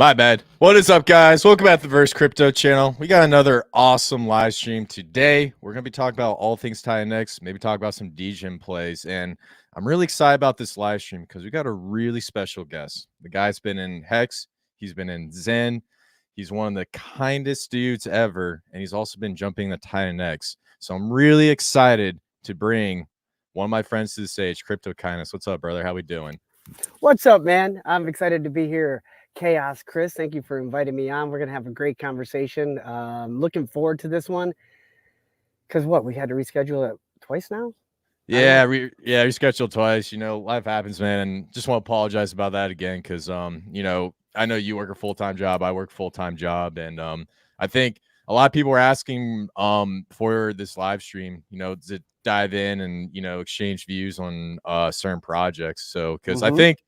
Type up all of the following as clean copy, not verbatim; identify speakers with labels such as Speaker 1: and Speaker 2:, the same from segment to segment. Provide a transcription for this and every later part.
Speaker 1: My bad. What is up, guys? Welcome back to the Verse Crypto channel. We got another awesome live stream today. We're going to be talking about all things TitanX, maybe talk about some DGen plays. And I'm really excited about this live stream because we got a really special guest. The guy's been in Hex. He's been in Zen. He's one of the kindest dudes ever. And he's also been jumping the TitanX. So I'm really excited to bring one of my friends to the stage, Crypto Kindness. What's up, brother? How we doing?
Speaker 2: What's up, man? I'm excited to be here. Khaos Kris, thank you for inviting me on. We're going to have a great conversation. Looking forward to this one. Because what, we had to reschedule it twice now?
Speaker 1: Yeah, rescheduled twice. You know, life happens, man. And just want to apologize about that again because, you know, I know you work a full-time job. I work a full-time job. And I think a lot of people were asking for this live stream, you know, to dive in and, you know, exchange views on certain projects. So because I think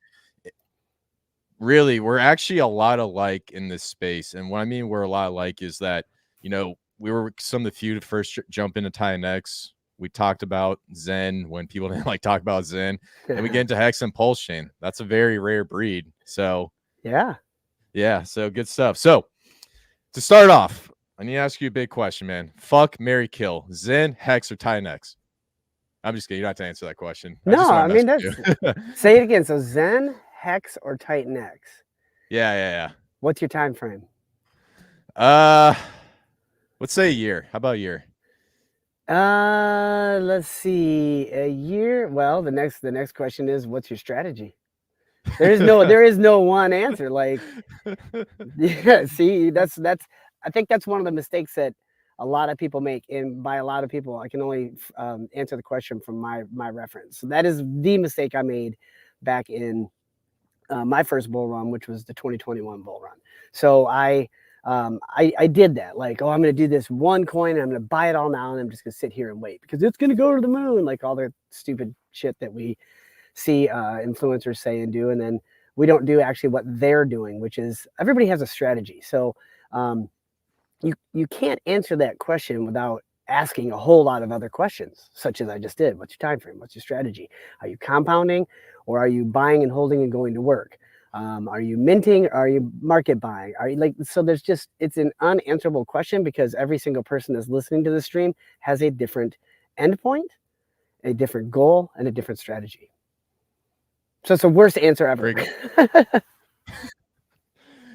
Speaker 1: really we're actually a lot alike in this space. And what I mean we're a lot alike is that, you know, we were some of the few to first jump into TitanX. We talked about Zen when people didn't like talk about Zen, and we get into Hex and Pulsechain. That's a very rare breed. So yeah, so good stuff. So to start off, I need to ask you a big question, man. Fuck, marry, kill, Zen, Hex, or TitanX? I'm just kidding. You don't have to answer that question.
Speaker 2: No, I mean that's say it again. So Zen, Hex, or TitanX?
Speaker 1: Yeah.
Speaker 2: What's your time frame?
Speaker 1: Let's say a year. How about a year?
Speaker 2: Let's see, a year. Well, the next question is, what's your strategy? There is no one answer. Like, yeah, see, that's I think that's one of the mistakes that a lot of people make. And by a lot of people, I can only answer the question from my reference. So that is the mistake I made back in my first bull run, which was the 2021 bull run. So I did that. Like, oh, I'm going to do this one coin and I'm going to buy it all now. And I'm just going to sit here and wait because it's going to go to the moon. Like all the stupid shit that we see influencers say and do. And then we don't do actually what they're doing, which is everybody has a strategy. So you can't answer that question without asking a whole lot of other questions, such as I just did. What's your time frame? What's your strategy? Are you compounding, or are you buying and holding and going to work? Are you minting? Are you market buying? Are you so there's just, it's an unanswerable question because every single person that's listening to the stream has a different endpoint, a different goal, and a different strategy. So it's the worst answer ever.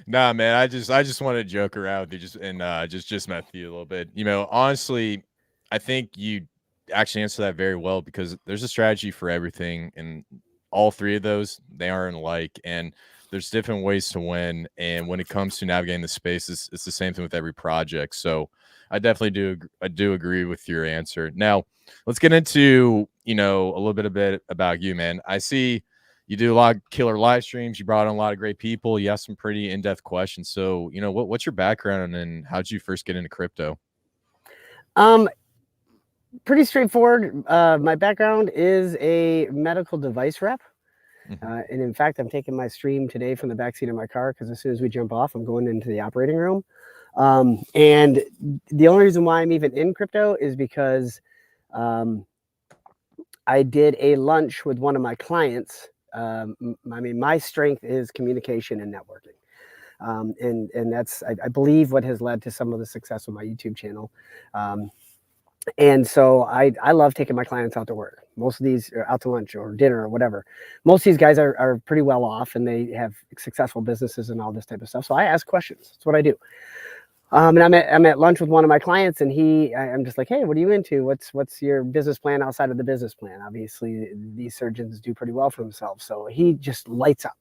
Speaker 1: Nah, man, I just want to joke around with you, just mess with you a little bit. You know, honestly, I think you actually answer that very well because there's a strategy for everything, and all three of those, they aren't alike, and there's different ways to win. And when it comes to navigating the space, it's the same thing with every project. So I definitely do agree with your answer. Now, let's get into, you know, a little bit about you, man. I see you do a lot of killer live streams. You brought on a lot of great people. You asked some pretty in-depth questions. So, you know, what's your background and how did you first get into crypto?
Speaker 2: Pretty straightforward. My background is a medical device rep. And in fact, I'm taking my stream today from the backseat of my car because as soon as we jump off, I'm going into the operating room. And the only reason why I'm even in crypto is because I did a lunch with one of my clients. I mean, my strength is communication and networking. And that's, I believe, what has led to some of the success of my YouTube channel. And so I love taking my clients out to work. Most of these are out to lunch or dinner or whatever. Most of these guys are pretty well off and they have successful businesses and all this type of stuff. So I ask questions. That's what I do. And I'm at lunch with one of my clients and I'm just like, hey, what are you into? What's your business plan outside of the business plan? Obviously, these surgeons do pretty well for themselves. So he just lights up.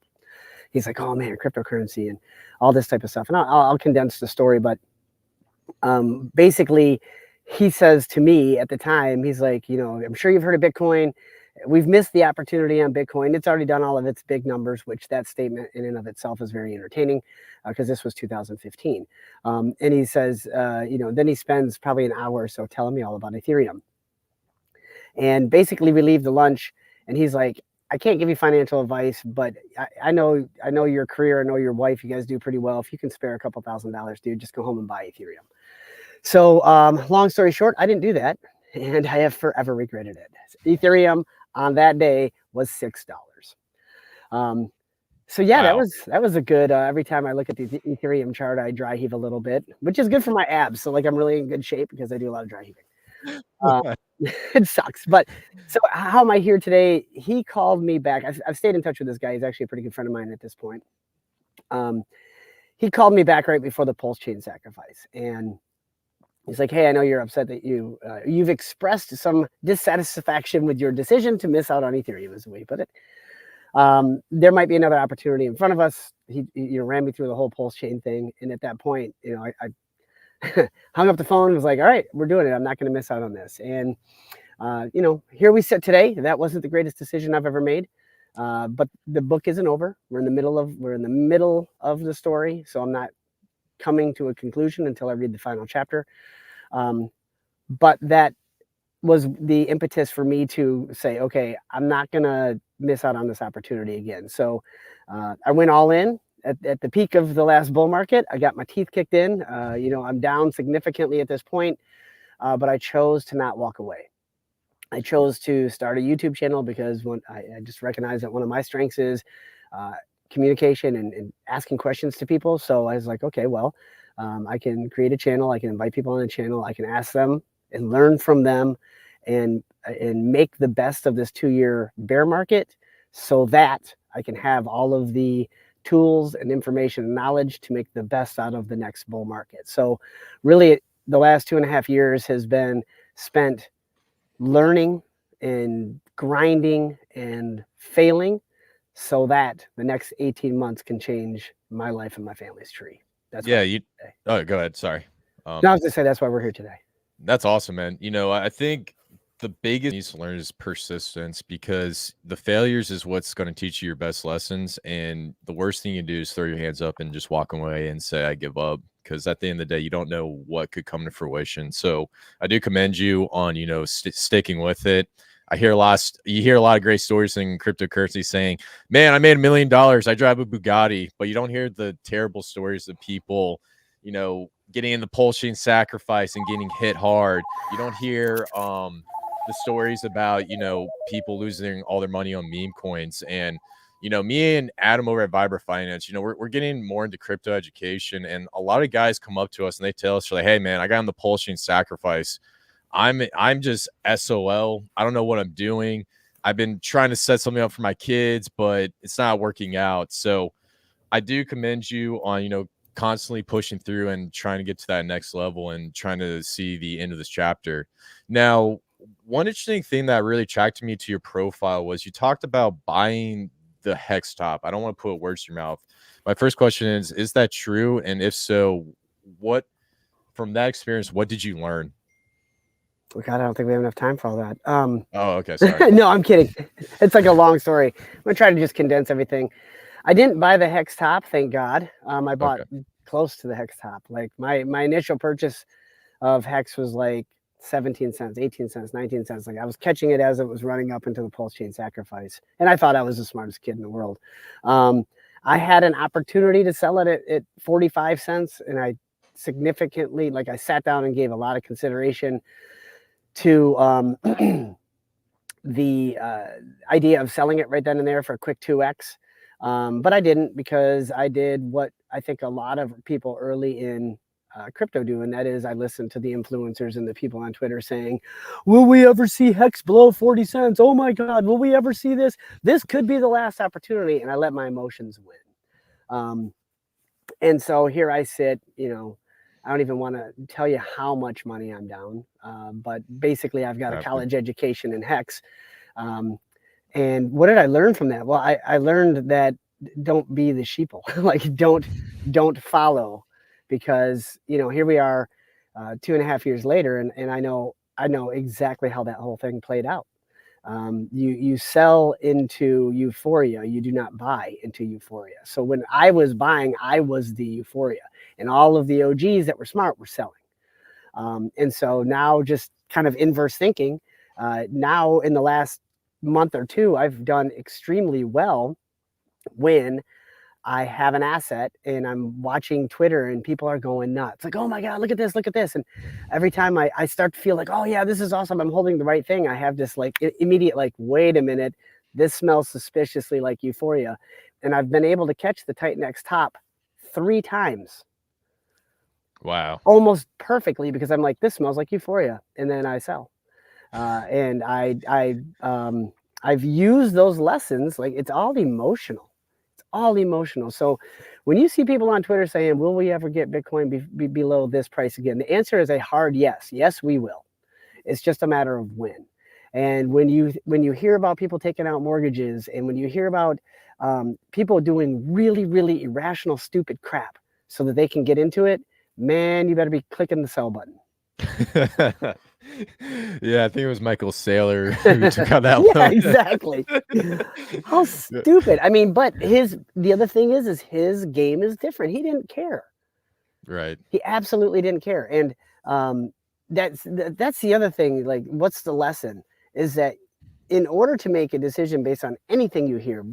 Speaker 2: He's like, oh man, cryptocurrency and all this type of stuff. And I'll condense the story, but basically, he says to me at the time, he's like, you know, I'm sure you've heard of Bitcoin. We've missed the opportunity on Bitcoin. It's already done all of its big numbers, which that statement in and of itself is very entertaining because this was 2015. And he says, you know, then he spends probably an hour or so telling me all about Ethereum. And basically we leave the lunch and he's like, I can't give you financial advice, but I know your career. I know your wife. You guys do pretty well. If you can spare a couple $1,000s, dude, just go home and buy Ethereum. So long story short, I didn't do that. And I have forever regretted it. Ethereum on that day was $6. So yeah,
Speaker 1: Wow.
Speaker 2: that was a good. Every time I look at the Ethereum chart, I dry heave a little bit, which is good for my abs. So like I'm really in good shape because I do a lot of dry heaving. It sucks, but so how am I here today? He called me back. I've stayed in touch with this guy. He's actually a pretty good friend of mine at this point. He called me back right before the Pulsechain sacrifice, and he's like, "Hey, I know you're upset that you've expressed some dissatisfaction with your decision to miss out on Ethereum," is the way he put it. There might be another opportunity in front of us. He ran me through the whole Pulsechain thing, and at that point, I hung up the phone and was like, "All right, we're doing it. I'm not going to miss out on this." And here we sit today. That wasn't the greatest decision I've ever made, but the book isn't over. We're in the middle of the story, so I'm not coming to a conclusion until I read the final chapter. But that was the impetus for me to say, okay, I'm not going to miss out on this opportunity again. So I went all in at the peak of the last bull market. I got my teeth kicked in. I'm down significantly at this point, but I chose to not walk away. I chose to start a YouTube channel because I just recognized that one of my strengths is communication and asking questions to people. So I was like, okay, well, I can create a channel. I can invite people on the channel. I can ask them and learn from them and make the best of this 2-year bear market so that I can have all of the tools and information and knowledge to make the best out of the next bull market. So really the last 2.5 years has been spent learning and grinding and failing so that the next 18 months can change my life and my family's tree. That's
Speaker 1: Yeah, oh, go ahead. Sorry.
Speaker 2: No, I was gonna say that's why we're here today.
Speaker 1: That's awesome, man. I think the biggest needs to learn is persistence, because the failures is what's going to teach you your best lessons. And the worst thing you do is throw your hands up and just walk away and say, I give up. Because at the end of the day, you don't know what could come to fruition. So I do commend you on, sticking with it. You hear a lot of great stories in cryptocurrency saying, man, I made $1 million. I drive a Bugatti. But you don't hear the terrible stories of people, getting in the Pulsechain sacrifice and getting hit hard. You don't hear the stories about, people losing all their money on meme coins. And, me and Adam over at Vibra Finance, we're getting more into crypto education. And a lot of guys come up to us and they tell us, like, hey, man, I got on the Pulsechain sacrifice. I'm just SOL. I don't know what I'm doing. I've been trying to set something up for my kids, but it's not working out. So I do commend you on, constantly pushing through and trying to get to that next level and trying to see the end of this chapter. Now, one interesting thing that really attracted me to your profile was you talked about buying the hex top. I don't want to put words in your mouth. My first question is that true? And if so, from that experience, what did you learn?
Speaker 2: Oh God, I don't think we have enough time for all that.
Speaker 1: Oh, okay, sorry.
Speaker 2: No, I'm kidding. It's like a long story. I'm gonna try to just condense everything. I didn't buy the hex top, thank God. I bought close to the hex top. Like my initial purchase of hex was like 17 cents, 18 cents, 19 cents. Like I was catching it as it was running up into the Pulsechain sacrifice. And I thought I was the smartest kid in the world. I had an opportunity to sell it at 45 cents. And I significantly, I sat down and gave a lot of consideration to the idea of selling it right then and there for a quick 2x. But I didn't, because I did what I think a lot of people early in crypto do, and that is I listened to the influencers and the people on Twitter saying, will we ever see hex below 40 cents? Oh my God, will we ever see this? This could be the last opportunity. And I let my emotions win. And so here I sit, I don't even want to tell you how much money I'm down, but basically I've got a college education in hex. And what did I learn from that? Well, I learned that don't be the sheeple, don't follow, because, here we are 2.5 years later. And I know exactly how that whole thing played out. You sell into euphoria. You do not buy into euphoria. So when I was buying, I was the euphoria, and all of the OGs that were smart were selling. And so now, just kind of inverse thinking, now in the last month or two, I've done extremely well when I have an asset and I'm watching Twitter and people are going nuts. Like, oh my God, look at this, look at this. And every time I start to feel like, oh yeah, this is awesome, I'm holding the right thing, I have this immediate, wait a minute, This smells suspiciously like euphoria. And I've been able to catch the TitanX top 3 times.
Speaker 1: Wow.
Speaker 2: Almost perfectly, because I'm like, this smells like euphoria. And then I sell. And I've used those lessons. Like, it's all emotional. It's all emotional. So when you see people on Twitter saying, will we ever get Bitcoin be below this price again? The answer is a hard yes. Yes, we will. It's just a matter of when. And when you hear about people taking out mortgages, and when you hear about people doing really, really irrational, stupid crap so that they can get into it, man, you better be clicking the sell button.
Speaker 1: Yeah, I think it was Michael Saylor who took out that
Speaker 2: Yeah,
Speaker 1: loan.
Speaker 2: exactly. How stupid. I mean, but the other thing is his game is different. He didn't care.
Speaker 1: Right.
Speaker 2: He absolutely didn't care. And that's the other thing. Like, what's the lesson? Is that in order to make a decision based on anything you hear,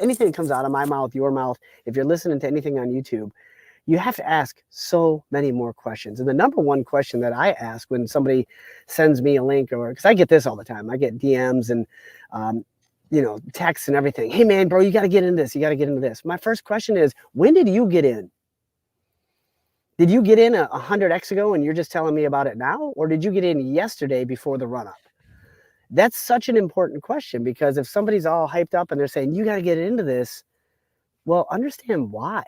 Speaker 2: anything that comes out of my mouth, your mouth, if you're listening to anything on YouTube, you have to ask so many more questions. And the number one question that I ask when somebody sends me a link, or because I get this all the time, I get DMs and texts and everything. Hey man, bro, you got to get into this. You got to get into this. My first question is, when did you get in? Did you get in 100x ago and you're just telling me about it now? Or did you get in yesterday before the run up? That's such an important question, because if somebody's all hyped up and they're saying, you got to get into this, well, understand why.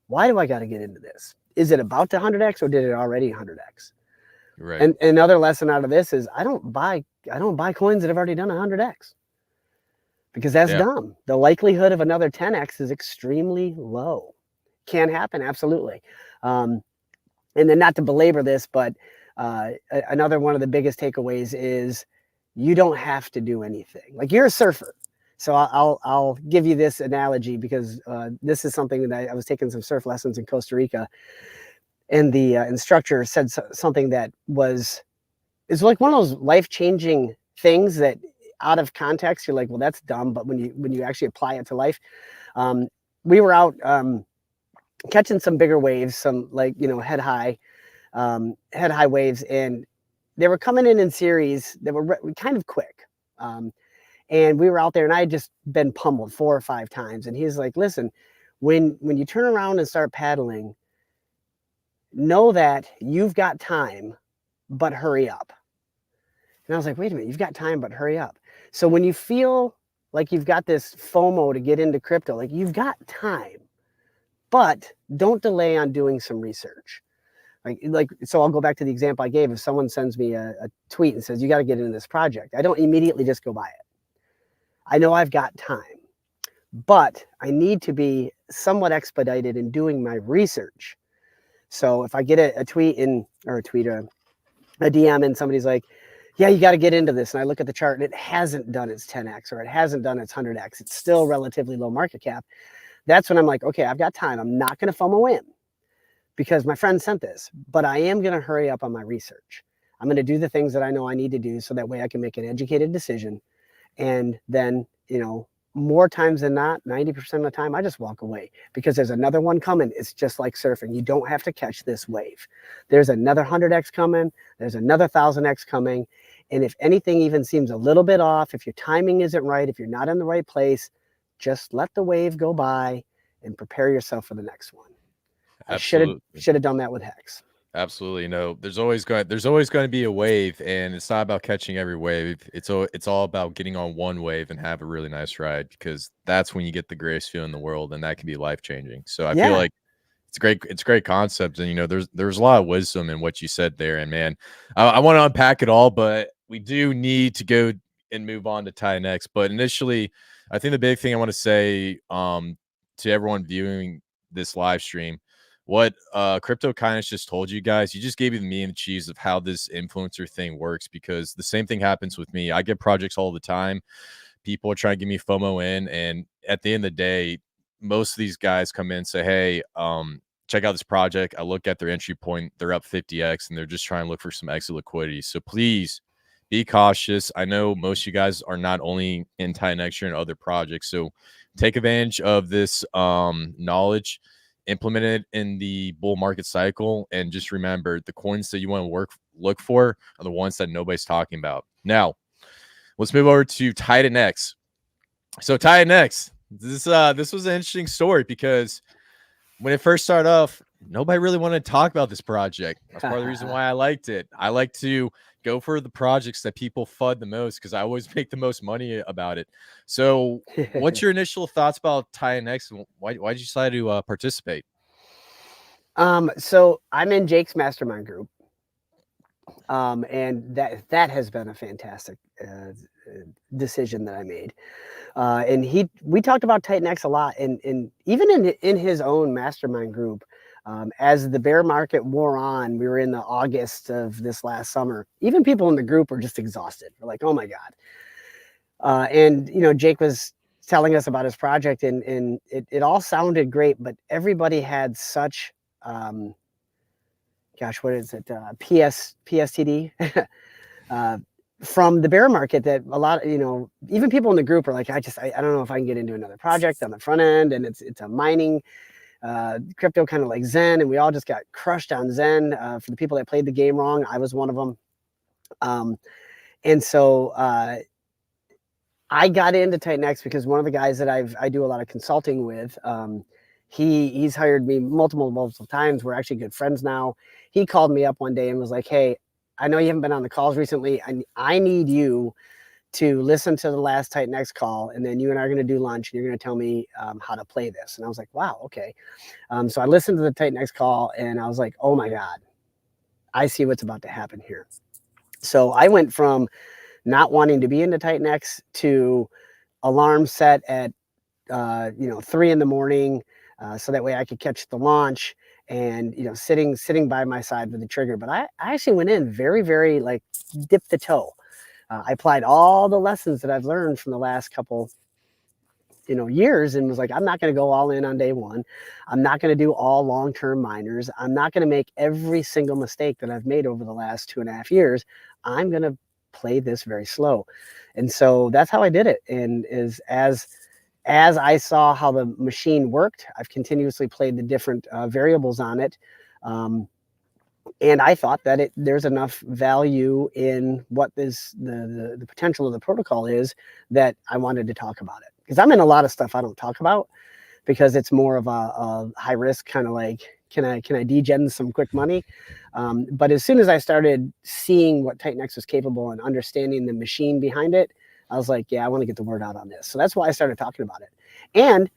Speaker 2: Why do I got to get into this? Is it about to 100x, or did it already 100x?
Speaker 1: Right.
Speaker 2: And another lesson out of this is I don't buy coins that have already done 100x, because that's dumb. The likelihood of another 10x is extremely low. Can happen, absolutely. And then, not to belabor this, but another one of the biggest takeaways is you don't have to do anything. Like, you're a surfer. So I'll give you this analogy, because this is something that I was taking some surf lessons in Costa Rica, and the instructor said something that is like one of those life-changing things that out of context you're like, well, that's dumb, but when you actually apply it to life, we were out catching some bigger waves, some head high waves, and they were coming in series that were kind of quick. And we were out there, and I had just been pummeled 4 or 5 times. And he's like, listen, when you turn around and start paddling, know that you've got time, but hurry up. And I was like, wait a minute, you've got time, but hurry up. So when you feel like you've got this FOMO to get into crypto, like, you've got time, but don't delay on doing some research. So I'll go back to the example I gave. If someone sends me a tweet and says, you got to get into this project, I don't immediately just go buy it. I know I've got time, but I need to be somewhat expedited in doing my research. So if I get a tweet or a DM, and somebody's like, yeah, you got to get into this, and I look at the chart and it hasn't done its 10x, or it hasn't done its 100x, it's still relatively low market cap, that's when I'm like, okay, I've got time. I'm not going to FOMO in because my friend sent this, but I am going to hurry up on my research. I'm going to do the things that I know I need to do, so that way I can make an educated decision. And then, more times than not, 90% of the time, I just walk away, because there's another one coming. It's just like surfing. You don't have to catch this wave. There's another 100x coming. There's another 1000x coming. And if anything even seems a little bit off, if your timing isn't right, if you're not in the right place, just let the wave go by and prepare yourself for the next one.
Speaker 1: Absolutely.
Speaker 2: I should have done that with Hex.
Speaker 1: Absolutely. There's always going to be a wave, and it's not about catching every wave. It's all about getting on one wave and have a really nice ride, because that's when you get the greatest feeling in the world, and that can be life-changing. So I feel like it's a great concept. And there's a lot of wisdom in what you said there. And man, I want to unpack it all, but we do need to go and move on to TitanX. But initially, I think the big thing I want to say to everyone viewing this live stream, what Crypto Kindness just told you guys, you just gave me the meat and the cheese of how this influencer thing works, because the same thing happens with me. I get projects all the time. People are trying to give me FOMO in, and at the end of the day, most of these guys come in and say, hey, check out this project. I look at their entry point, they're up 50x, and they're just trying to look for some exit liquidity. So please be cautious. I know most of you guys are not only in TitanX, you're in other projects. So take advantage of this knowledge, implement it in the bull market cycle, and just remember, the coins that you want to look for are the ones that nobody's talking about. Now, let's move over to TitanX. So TitanX, this was an interesting story because when it first started off, nobody really wanted to talk about this project. That's part of the reason why I liked it. I like to go for the projects that people FUD the most because I always make the most money about it. So, what's your initial thoughts about TitanX? Why did you decide to participate?
Speaker 2: So I'm in Jake's mastermind group, and that has been a fantastic decision that I made. And we talked about TitanX a lot, and even in his own mastermind group. As the bear market wore on, we were in the August of this last summer. Even people in the group were just exhausted. We're like, oh my God. And Jake was telling us about his project, and it all sounded great, but everybody had such gosh, what is it? PSTD from the bear market that a lot of, even people in the group are like, I don't know if I can get into another project on the front end, and it's a mining crypto kind of like Zen, and we all just got crushed on Zen. For the people that played the game wrong, I was one of them. And so I got into TitanX because one of the guys that I do a lot of consulting with, he's hired me multiple times. We're actually good friends now. He called me up one day and was like, hey, I know you haven't been on the calls recently. I need you to listen to the last TitanX call, and then you and I are going to do lunch, and you're going to tell me how to play this. And I was like, wow, okay. So I listened to the TitanX call, and I was like, oh my God, I see what's about to happen here. So I went from not wanting to be into TitanX to alarm set at 3 a.m, so that way I could catch the launch, and sitting by my side with the trigger. But I actually went in very, very like dipped the toe. I applied all the lessons that I've learned from the last couple years, and was like, I'm not going to go all in on day one. I'm not going to do all long-term miners. I'm not going to make every single mistake that I've made over the last 2.5 years. I'm going to play this very slow. And so that's how I did it. And as I saw how the machine worked, I've continuously played the different variables on it. And I thought that there's enough value in what the potential of the protocol is, that I wanted to talk about it. Because I'm in a lot of stuff I don't talk about, because it's more of a high risk kind of like, can I degen some quick money? But as soon as I started seeing what TitanX was capable and understanding the machine behind it, I was like, yeah, I want to get the word out on this. So that's why I started talking about it. And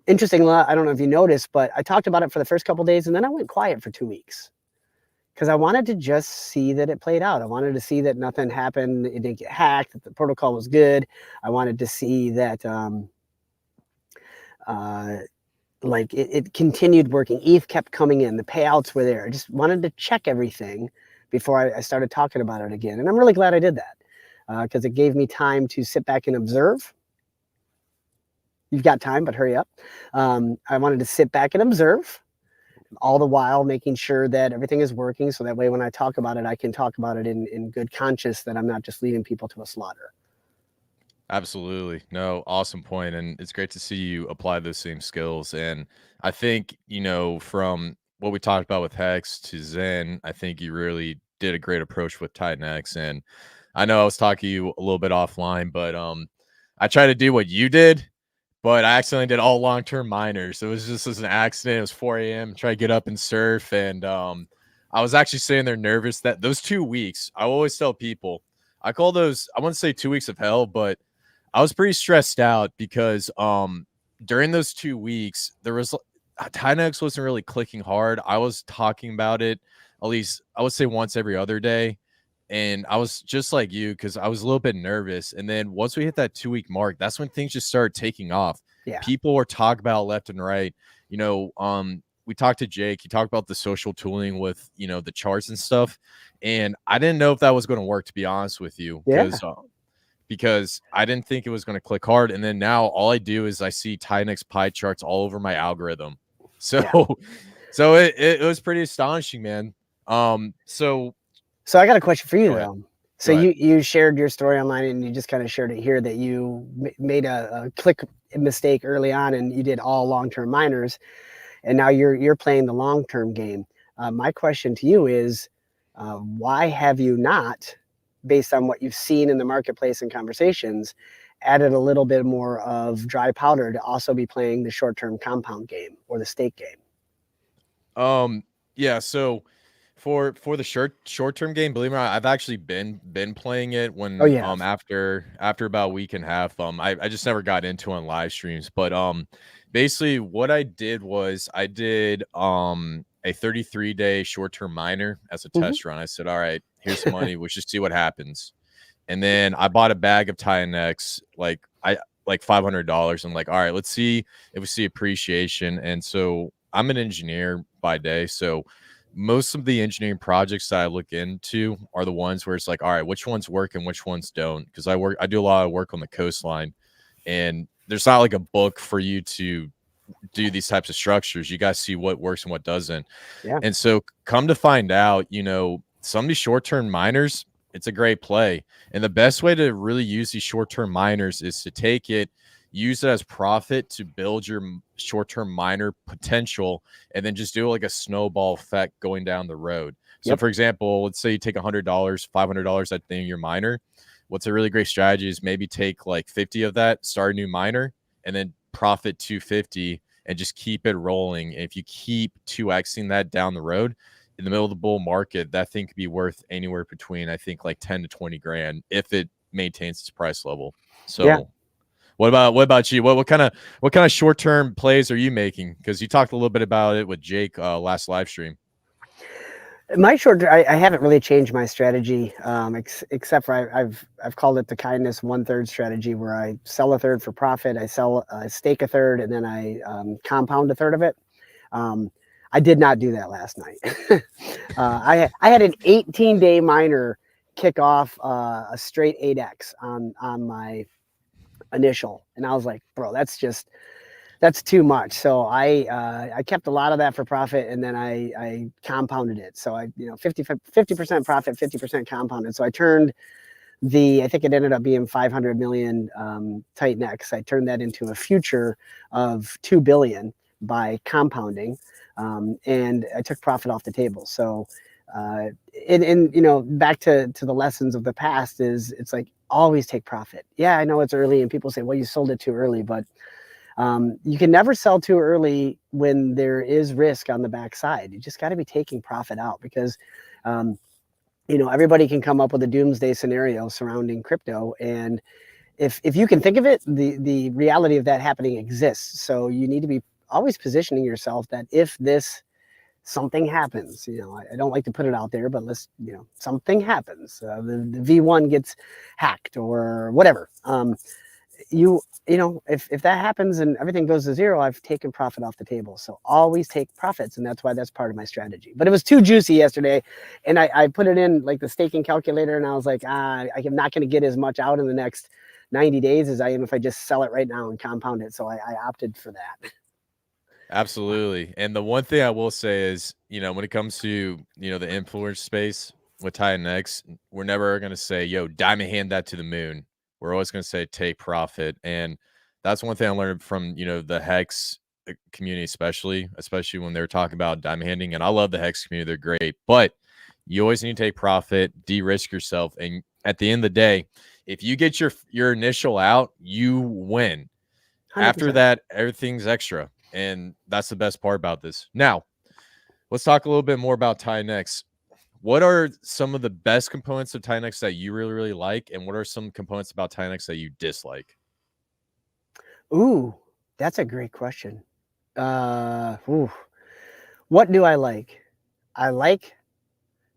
Speaker 2: interesting, I don't know if you noticed, but I talked about it for the first couple of days, and then I went quiet for 2 weeks, because I wanted to just see that it played out. I wanted to see that nothing happened, it didn't get hacked, that the protocol was good. I wanted to see that like it continued working. ETH kept coming in, the payouts were there. I just wanted to check everything before I started talking about it again. And I'm really glad I did that, because it gave me time to sit back and observe. You've got time, but hurry up. I wanted to sit back and observe, all the while making sure that everything is working, so that way when I talk about it, I can talk about it in good conscience, that I'm not just leading people to a slaughter.
Speaker 1: Absolutely. No, awesome point. And it's great to see you apply those same skills. And I think, from what we talked about with Hex to Zen, I think you really did a great approach with TitanX. And I know I was talking to you a little bit offline, but I tried to do what you did, but I accidentally did all long-term miners. It was just as an accident. It was 4 a.m. Try to get up and surf. And I was actually sitting there nervous that those 2 weeks, I always tell people, I call those, I wouldn't say 2 weeks of hell, but I was pretty stressed out because during those 2 weeks, there was TitanX wasn't really clicking hard. I was talking about it, at least I would say once every other day. And I was just like you, because I was a little bit nervous. And then once we hit that 2 week mark, that's when things just started taking off.
Speaker 2: Yeah.
Speaker 1: People were talking about left and right. We talked to Jake. He talked about the social tooling with, the charts and stuff. And I didn't know if that was going to work, to be honest with you. Because I didn't think it was going to click hard. And then now all I do is I see TitanX pie charts all over my algorithm. So, so it was pretty astonishing, man. So
Speaker 2: I got a question for you though. So
Speaker 1: Go ahead.
Speaker 2: you shared your story online, and you just kind of shared it here, that you made a click mistake early on, and you did all long-term miners, and now you're playing the long-term game. My question to you is, why have you not based on what you've seen in the marketplace and conversations, added a little bit more of dry powder to also be playing the short-term compound game or the stake game?
Speaker 1: Yeah, so for the short-term game, believe it or not, I've actually been playing it when after about a week and a half. I just never got into on live streams, but basically what I did was I did a 33-day short-term miner as a test run. I said, all right, here's some money, we'll just see what happens. And then I bought a bag of TitanX, like $500. I'm like, all right, let's see if we see appreciation. And so I'm an engineer by day, so most of the engineering projects that I look into are the ones where it's like, all right, which ones work and which ones don't? Because I do a lot of work on the coastline, and there's not like a book for you to do these types of structures. You guys see what works and what doesn't.
Speaker 2: Yeah.
Speaker 1: And so come to find out, you know, some of these short-term miners, it's a great play. And the best way to really use these short-term miners is to take it, use it as profit to build your short-term miner potential, and then just do like a snowball effect going down the road. So for example, let's say you take $100, $500 at the end of your miner. What's a really great strategy is maybe take like 50 of that, start a new miner, and then profit 250 and just keep it rolling. And if you keep 2xing that down the road, in the middle of the bull market, that thing could be worth anywhere between, I think, like 10 to 20 grand if it maintains its price level. So what about you? What kind of short-term plays are you making? Because you talked a little bit about it with Jake last live stream.
Speaker 2: My I haven't really changed my strategy, except for I've called it the kindness 1/3 strategy, where I sell a third for profit, I stake a third, and then I compound a third of it. I did not do that last night. I had an 18-day miner kick off a straight 8x on my initial, and I was like, bro, that's too much. So I kept a lot of that for profit, and then I compounded it. So 50% profit, 50% compounded. So I turned I think it ended up being 500 million TitanX. I turned that into a future of 2 billion by compounding, and I took profit off the table. So back to the lessons of the past is, it's like, always take profit. Yeah, I know it's early, and people say, well, you sold it too early, but you can never sell too early when there is risk on the backside. You just got to be taking profit out, because everybody can come up with a doomsday scenario surrounding crypto, and if you can think of it, the reality of that happening exists. So you need to be always positioning yourself that if something happens, I don't like to put it out there, but something happens, the V1 gets hacked or whatever, if that happens and everything goes to zero, I've taken profit off the table. So always take profits, and that's why that's part of my strategy. But it was too juicy yesterday, and I put it in like the staking calculator, and I was like, I'm not going to get as much out in the next 90 days as I am if I just sell it right now and compound it. So I opted for that.
Speaker 1: Absolutely. And the one thing I will say is, when it comes to, the influence space with TitanX, we're never going to say, yo, diamond hand that to the moon. We're always going to say take profit. And that's one thing I learned from, the Hex community, especially when they were talking about diamond handing. And I love the Hex community. They're great. But you always need to take profit, de-risk yourself. And at the end of the day, if you get your initial out, you win. 100%. After that, everything's extra. And that's the best part about this. Now, let's talk a little bit more about TitanX. What are some of the best components of TitanX that you really, really like? And what are some components about TitanX that you dislike?
Speaker 2: Ooh, that's a great question. What do I like? I like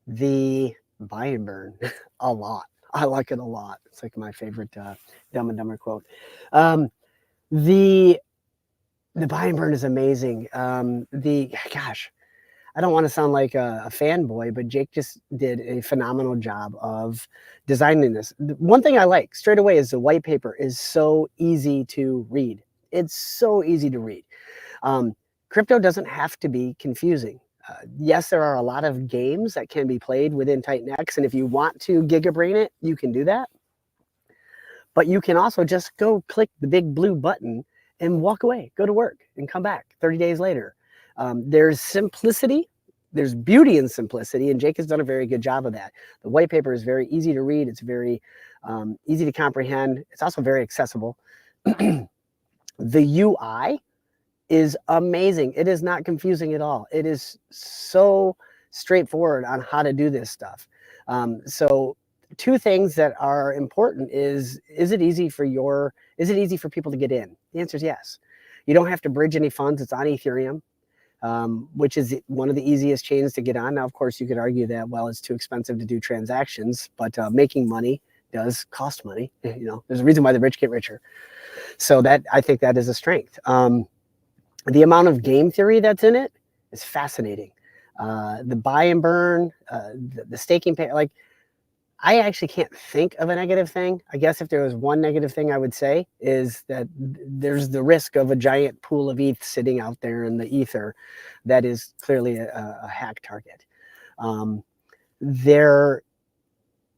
Speaker 2: the buy and burn a lot. I like it a lot. It's like my favorite Dumb and Dumber quote. The buy and burn is amazing. I don't want to sound like a fanboy, but Jake just did a phenomenal job of designing this. One thing I like straight away is the white paper is so easy to read. It's so easy to read. Crypto doesn't have to be confusing. Yes, there are a lot of games that can be played within TitanX, and if you want to gigabrain it, you can do that. But you can also just go click the big blue button and walk away, go to work, and come back 30 days later. There's simplicity there's beauty in simplicity, and Jake has done a very good job of that. The white paper is very easy to read. It's very easy to comprehend. It's also very accessible. The UI is amazing. It is not confusing at all. It is so straightforward on how to do this stuff. So two things that are important is it easy for people to get in? The answer is yes. You don't have to bridge any funds. It's on Ethereum, which is one of the easiest chains to get on. Now, of course, you could argue that, well, it's too expensive to do transactions, but making money does cost money. You know, there's a reason why the rich get richer. So that, I think that is a strength. The amount of game theory that's in it is fascinating. The buy and burn, the staking pay, like, I actually can't think of a negative thing. I guess if there was one negative thing I would say is that there's the risk of a giant pool of ETH sitting out there in the ether that is clearly a hack target. There,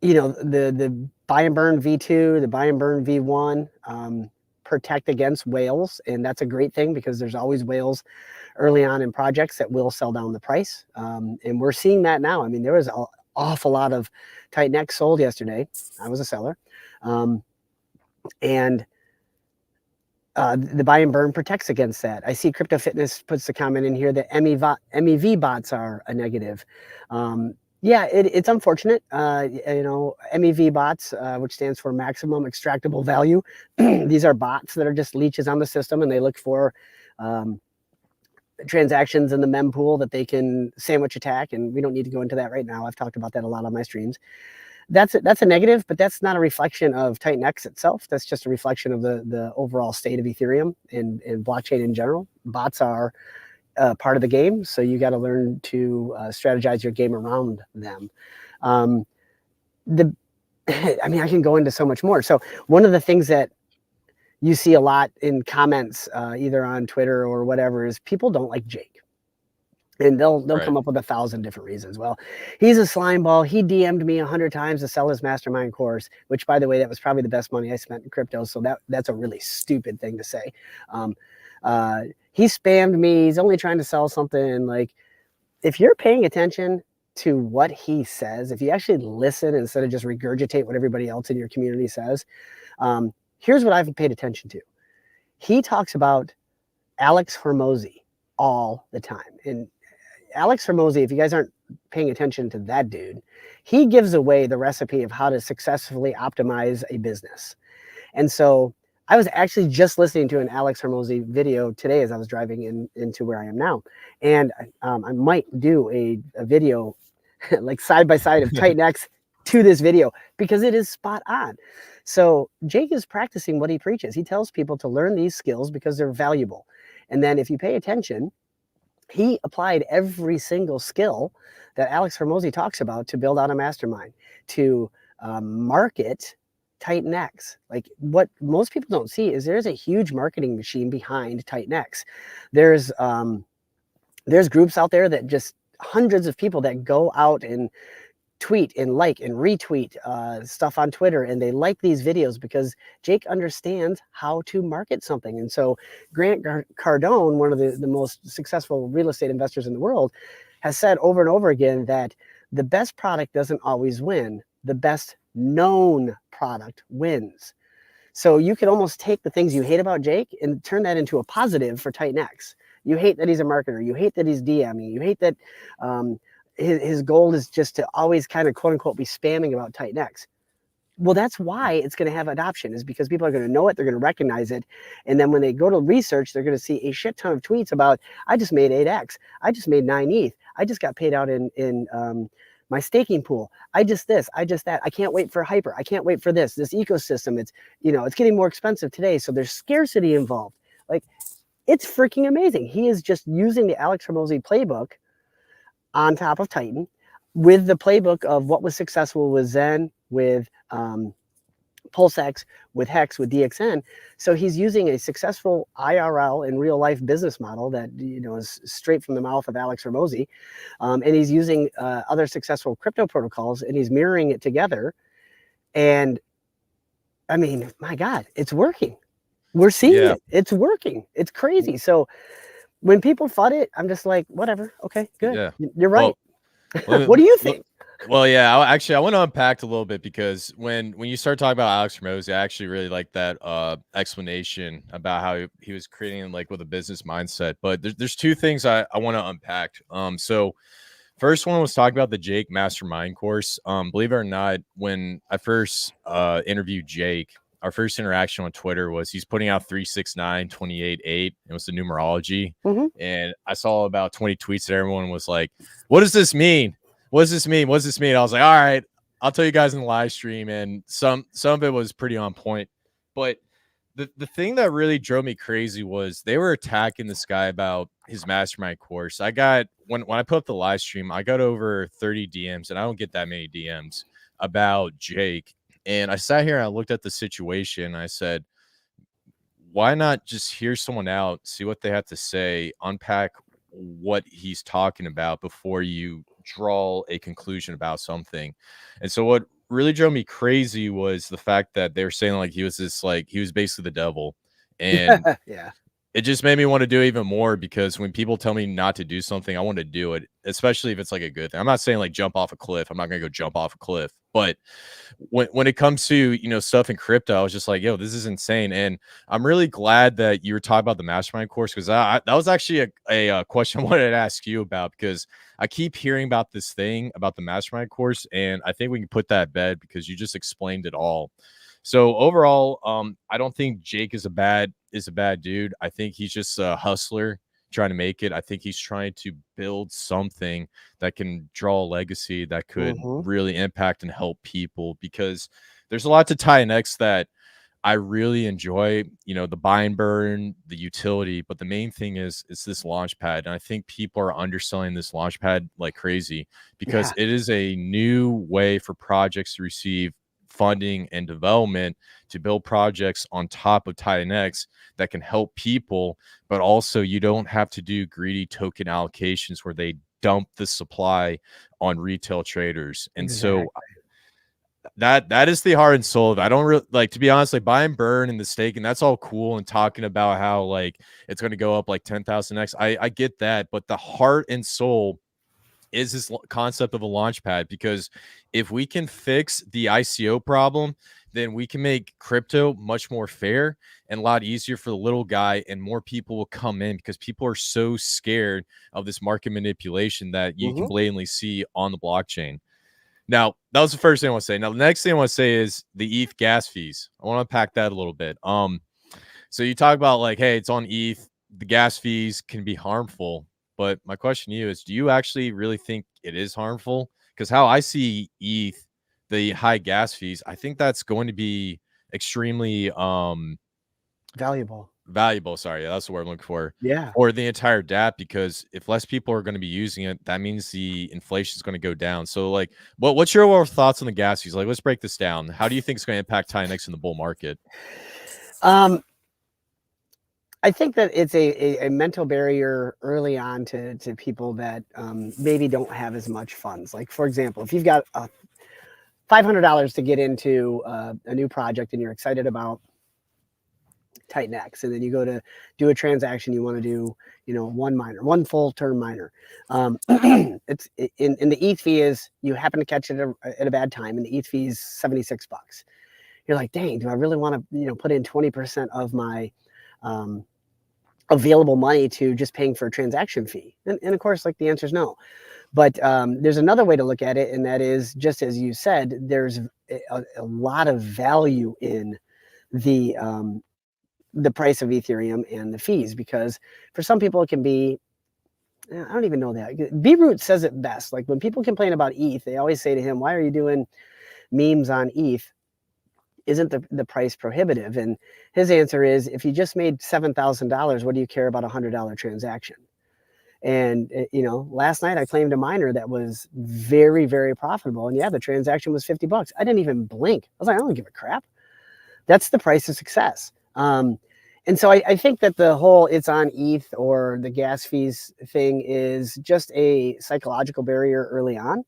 Speaker 2: you know, the buy and burn V2, the buy and burn V1 protect against whales, and that's a great thing because there's always whales early on in projects that will sell down the price, and we're seeing that now. I mean, there was an awful lot of TitanX sold yesterday. I was a seller, and the buy and burn protects against that. I see Crypto Fitness puts the comment in here that MEV bots are a negative. Yeah, it's unfortunate. You know, MEV bots, which stands for maximum extractable value. These are bots that are just leeches on the system, and they look for transactions in the mempool that they can sandwich attack. And we don't need to go into that right now. I've talked about that a lot on my streams. That's a negative, but that's not a reflection of TitanX itself. That's just a reflection of the overall state of Ethereum and blockchain in general. Bots are part of the game, so you got to learn to strategize your game around them. I mean, I can go into so much more. So one of the things that you see a lot in comments, either on Twitter or whatever, is people don't like Jake. And they'll come up with 1,000 different reasons. Well, he's a slime ball. He DM'd me 100 times to sell his Mastermind course, which, by the way, that was probably the best money I spent in crypto. So that's a really stupid thing to say. He spammed me. He's only trying to sell something. Like, if you're paying attention to what he says, if you actually listen instead of just regurgitate what everybody else in your community says, here's what I've paid attention to. He talks about Alex Hormozi all the time. And Alex Hormozi, if you guys aren't paying attention to that dude, he gives away the recipe of how to successfully optimize a business. And so I was actually just listening to an Alex Hormozi video today as I was driving into where I am now. And I might do a video like side by side of TitanX to this video because it is spot on. So Jake is practicing what he preaches. He tells people to learn these skills because they're valuable. And then if you pay attention, he applied every single skill that Alex Hormozi talks about to build out a mastermind, to market TitanX. Like, what most people don't see is there's a huge marketing machine behind TitanX. There's groups out there that just hundreds of people that go out and tweet and like and retweet stuff on Twitter, and they like these videos because Jake understands how to market something. And so Grant Cardone, one of the most successful real estate investors in the world, has said over and over again that the best product doesn't always win. The best known product wins. So you can almost take the things you hate about Jake and turn that into a positive for TitanX. You hate that he's a marketer. You hate that he's DMing. You hate that his goal is just to always kind of quote unquote be spamming about TitanX. Well, that's why it's going to have adoption, is because people are going to know it, they're going to recognize it, and then when they go to research, they're going to see a shit ton of tweets about, I just made 8x, I just made 9 ETH, I just got paid out in my staking pool, I just this, I just that, I can't wait for hyper, I can't wait for this ecosystem. It's, you know, it's getting more expensive today, so there's scarcity involved. Like, it's freaking amazing. He is just using the Alex Hormozi playbook on top of Titan, with the playbook of what was successful with Zen, with PulseX, with Hex, with DXN. So he's using a successful IRL and real life business model that, you know, is straight from the mouth of Alex Hormozi, and he's using other successful crypto protocols, and he's mirroring it together. And I mean, my God, it's working. We're seeing it. It's working. It's crazy. So when people FUD it, I'm just like, whatever. Okay, good.
Speaker 1: Yeah.
Speaker 2: You're right.
Speaker 1: Well,
Speaker 2: What do you think?
Speaker 1: well, yeah. I want to unpack a little bit because when you start talking about Alex Ramosi, I actually really like that explanation about how he was creating like with a business mindset. But there's two things I want to unpack. So first one was talking about the Jake Mastermind course. Believe it or not, when I first interviewed Jake, our first interaction on Twitter was he's putting out 369 28 8. It was the numerology.
Speaker 2: Mm-hmm.
Speaker 1: And I saw about 20 tweets that everyone was like, what does this mean? What does this mean? What does this mean? I was like, all right, I'll tell you guys in the live stream. And some of it was pretty on point. But the thing that really drove me crazy was they were attacking this guy about his mastermind course. I got when I put up the live stream, I got over 30 DMs, and I don't get that many DMs about Jake. And I sat here and I looked at the situation. And I said, why not just hear someone out, see what they have to say, unpack what he's talking about before you draw a conclusion about something? And so what really drove me crazy was the fact that they were saying like he was basically the devil. And
Speaker 2: Yeah.
Speaker 1: it just made me want to do even more, because when people tell me not to do something, I want to do it, especially if it's like a good thing. I'm not saying like jump off a cliff. I'm not going to go jump off a cliff. But when it comes to, stuff in crypto, I was just like, yo, this is insane. And I'm really glad that you were talking about the mastermind course, because that was actually a question I wanted to ask you about, because I keep hearing about this thing about the mastermind course. And I think we can put that to bed because you just explained it all. So overall, I don't think Jake is a bad dude. I think he's just a hustler trying to make it. I think he's trying to build something that can draw a legacy that could really impact and help people, because there's a lot to TitanX that I really enjoy, the buy and burn, the utility, but the main thing is this launch pad. And I think people are underselling this launch pad like crazy, because it is a new way for projects to receive funding and development to build projects on top of TitanX that can help people, but also you don't have to do greedy token allocations where they dump the supply on retail traders. And so that is the heart and soul of it. I don't really like, to be honest, like buy and burn and the stake, and that's all cool, and talking about how like it's going to go up like 10,000x. I get that, but the heart and soul is this concept of a launch pad, because if we can fix the ICO problem, then we can make crypto much more fair and a lot easier for the little guy, and more people will come in, because people are so scared of this market manipulation that you can blatantly see on the blockchain. Now, that was the first thing I want to say. Now, the next thing I want to say is the ETH gas fees. I want to unpack that a little bit. So you talk about like, hey, it's on ETH, the gas fees can be harmful. But my question to you is, do you actually really think it is harmful? Because how I see ETH, the high gas fees, I think that's going to be extremely valuable. Sorry, that's the word I'm looking for.
Speaker 2: Yeah.
Speaker 1: Or the entire DApp, because if less people are going to be using it, that means the inflation is going to go down. So like, what's your overall thoughts on the gas fees? Like, let's break this down. How do you think it's going to impact TitanX in the bull market?
Speaker 2: I think that it's a mental barrier early on to people that maybe don't have as much funds. Like, for example, if you've got $500 to get into a new project and you're excited about TitanX, and then you go to do a transaction, you want to do, one full term miner. It's in the ETH fee is, you happen to catch it at a bad time, and the ETH fee is $76. You're like, dang, do I really want to, put in 20% of my available money to just paying for a transaction fee? And of course, like, the answer is no. But there's another way to look at it, and that is, just as you said, there's a lot of value in the price of Ethereum and the fees, because for some people it can be, I don't even know that. B-Root says it best. Like, when people complain about ETH, they always say to him, why are you doing memes on ETH? Isn't the price prohibitive? And his answer is, if you just made $7,000, what do you care about a $100 transaction? And last night I claimed a miner that was very, very profitable, and yeah, the transaction was $50. I didn't even blink. I was like, I don't give a crap. That's the price of success. And so I think that the whole it's on ETH or the gas fees thing is just a psychological barrier early on.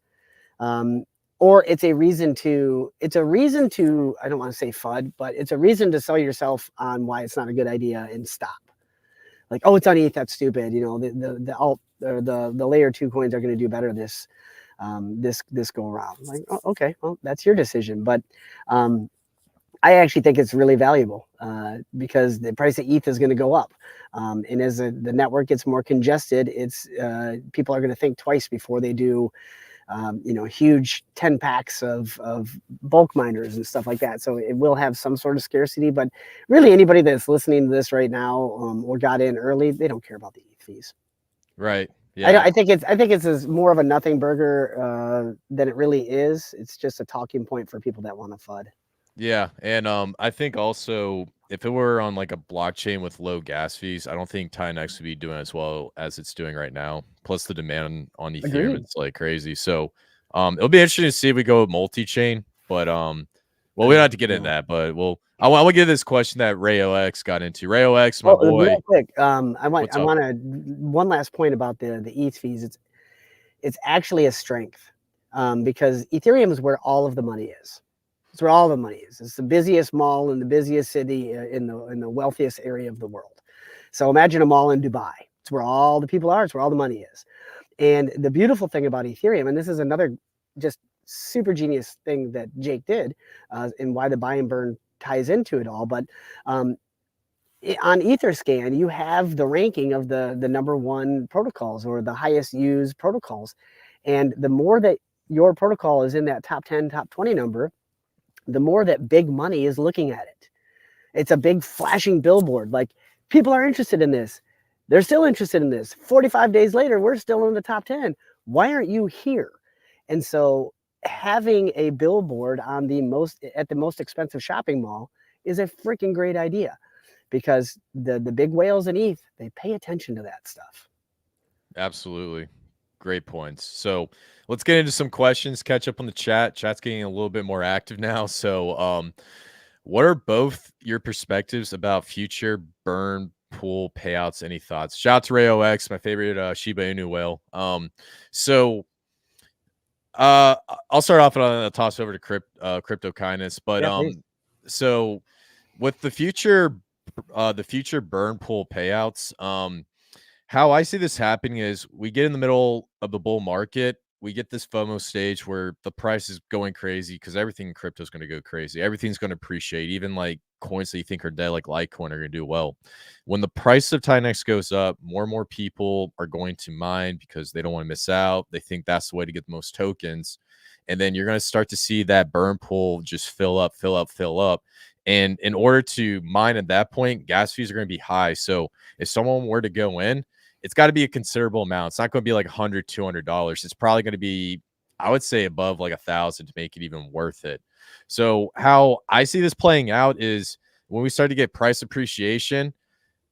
Speaker 2: Or it's a reason to, I don't want to say FUD, but it's a reason to sell yourself on why it's not a good idea and stop. like, oh, it's on ETH, that's stupid. You know, the alt or the layer 2 coins are going to do better this go around. Like, oh, okay, well, that's your decision. But I actually think it's really valuable because the price of ETH is going to go up. And as the network gets more congested, it's people are going to think twice before they do huge 10 packs of bulk miners and stuff like that. So it will have some sort of scarcity, but really anybody that's listening to this right now or got in early, they don't care about the ETH fees.
Speaker 1: Right. Yeah.
Speaker 2: I think it's more of a nothing burger than it really is. It's just a talking point for people that want to FUD.
Speaker 1: Yeah, and I think also if it were on like a blockchain with low gas fees, I don't think TitanX would be doing as well as it's doing right now. Plus the demand on Ethereum,
Speaker 2: Agreed.
Speaker 1: it's like crazy. So it'll be interesting to see if we go multi-chain, but well, we don't have to get into that, but I want to get this question that RayOX got into. RayOX, my boy.
Speaker 2: Real quick, I want to one last point about the ETH fees. It's actually a strength because Ethereum is where all of the money is. It's where all the money is. It's the busiest mall in the busiest city in the wealthiest area of the world. So imagine a mall in Dubai. It's where all the people are. It's where all the money is. And the beautiful thing about Ethereum, and this is another just super genius thing that Jake did, and why the buy and burn ties into it all. But on Etherscan, you have the ranking of the number one protocols or the highest used protocols. And the more that your protocol is in that top 10, top 20 number, the more that big money is looking at it. It's a big flashing billboard. Like, people are interested in this. They're still interested in this. 45 days later, we're still in the top 10. Why aren't you here? And so having a billboard on at the most expensive shopping mall is a freaking great idea because the big whales in ETH, they pay attention to that stuff.
Speaker 1: Absolutely. Great points. So let's get into some questions, catch up on the chat. Chat's getting a little bit more active now. So what are both your perspectives about future burn pool payouts? Any thoughts? Shout out to RayOX, my favorite Shiba Inu whale. So I'll start off and I'll toss over to Crypto Kindness. But so with the future burn pool payouts, how I see this happening is we get in the middle of the bull market. We get this FOMO stage where the price is going crazy because everything in crypto is going to go crazy. Everything's going to appreciate. Even like coins that you think are dead, like Litecoin, are going to do well. When the price of TitanX goes up, more and more people are going to mine because they don't want to miss out. They think that's the way to get the most tokens. And then you're going to start to see that burn pool just fill up, fill up, fill up. And in order to mine at that point, gas fees are going to be high. So if someone were to go in, it's got to be a considerable amount. It's not going to be like $100, $200. It's probably going to be, I would say, above like 1,000 to make it even worth it. So how I see this playing out is when we start to get price appreciation,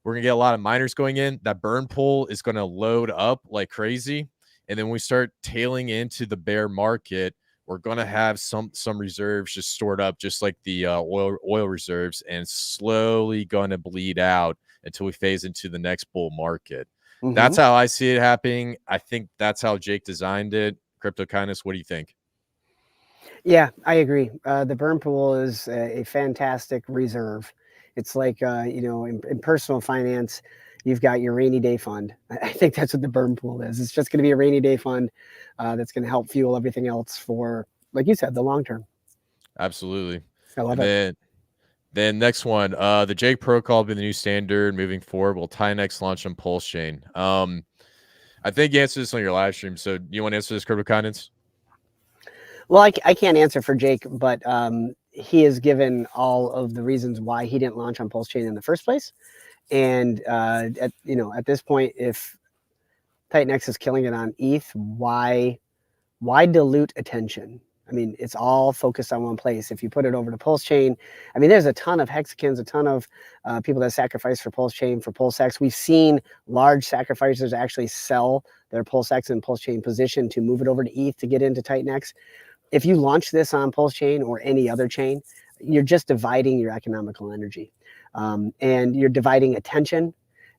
Speaker 1: we're going to get a lot of miners going in. That burn pool is going to load up like crazy. And then when we start tailing into the bear market, we're going to have some reserves just stored up, just like the oil reserves, and slowly going to bleed out until we phase into the next bull market. That's how I see it happening. I think that's how Jake designed it. Crypto Kindness, what do you think?
Speaker 2: Yeah, I agree. The burn pool is a fantastic reserve. It's like, in personal finance, you've got your rainy day fund. I think that's what the burn pool is. It's just going to be a rainy day fund that's going to help fuel everything else for, like you said, the long term.
Speaker 1: Absolutely.
Speaker 2: I love it.
Speaker 1: Then next one, the Jake protocol will be the new standard moving forward. Will TitanX launch on Pulsechain? I think you answered this on your live stream. So do you want to answer this, Crypto Kindness?
Speaker 2: Well, I can't answer for Jake, but he has given all of the reasons why he didn't launch on Pulsechain in the first place. And at this point, if TitanX is killing it on ETH, why dilute attention? I mean, it's all focused on one place. If you put it over to Pulsechain, I mean, there's a ton of hexagons, a ton of people that sacrifice for Pulsechain, for PulseX. We've seen large sacrificers actually sell their PulseX and Pulsechain position to move it over to ETH to get into TitanX. If you launch this on Pulsechain or any other chain, you're just dividing your economical energy, and you're dividing attention,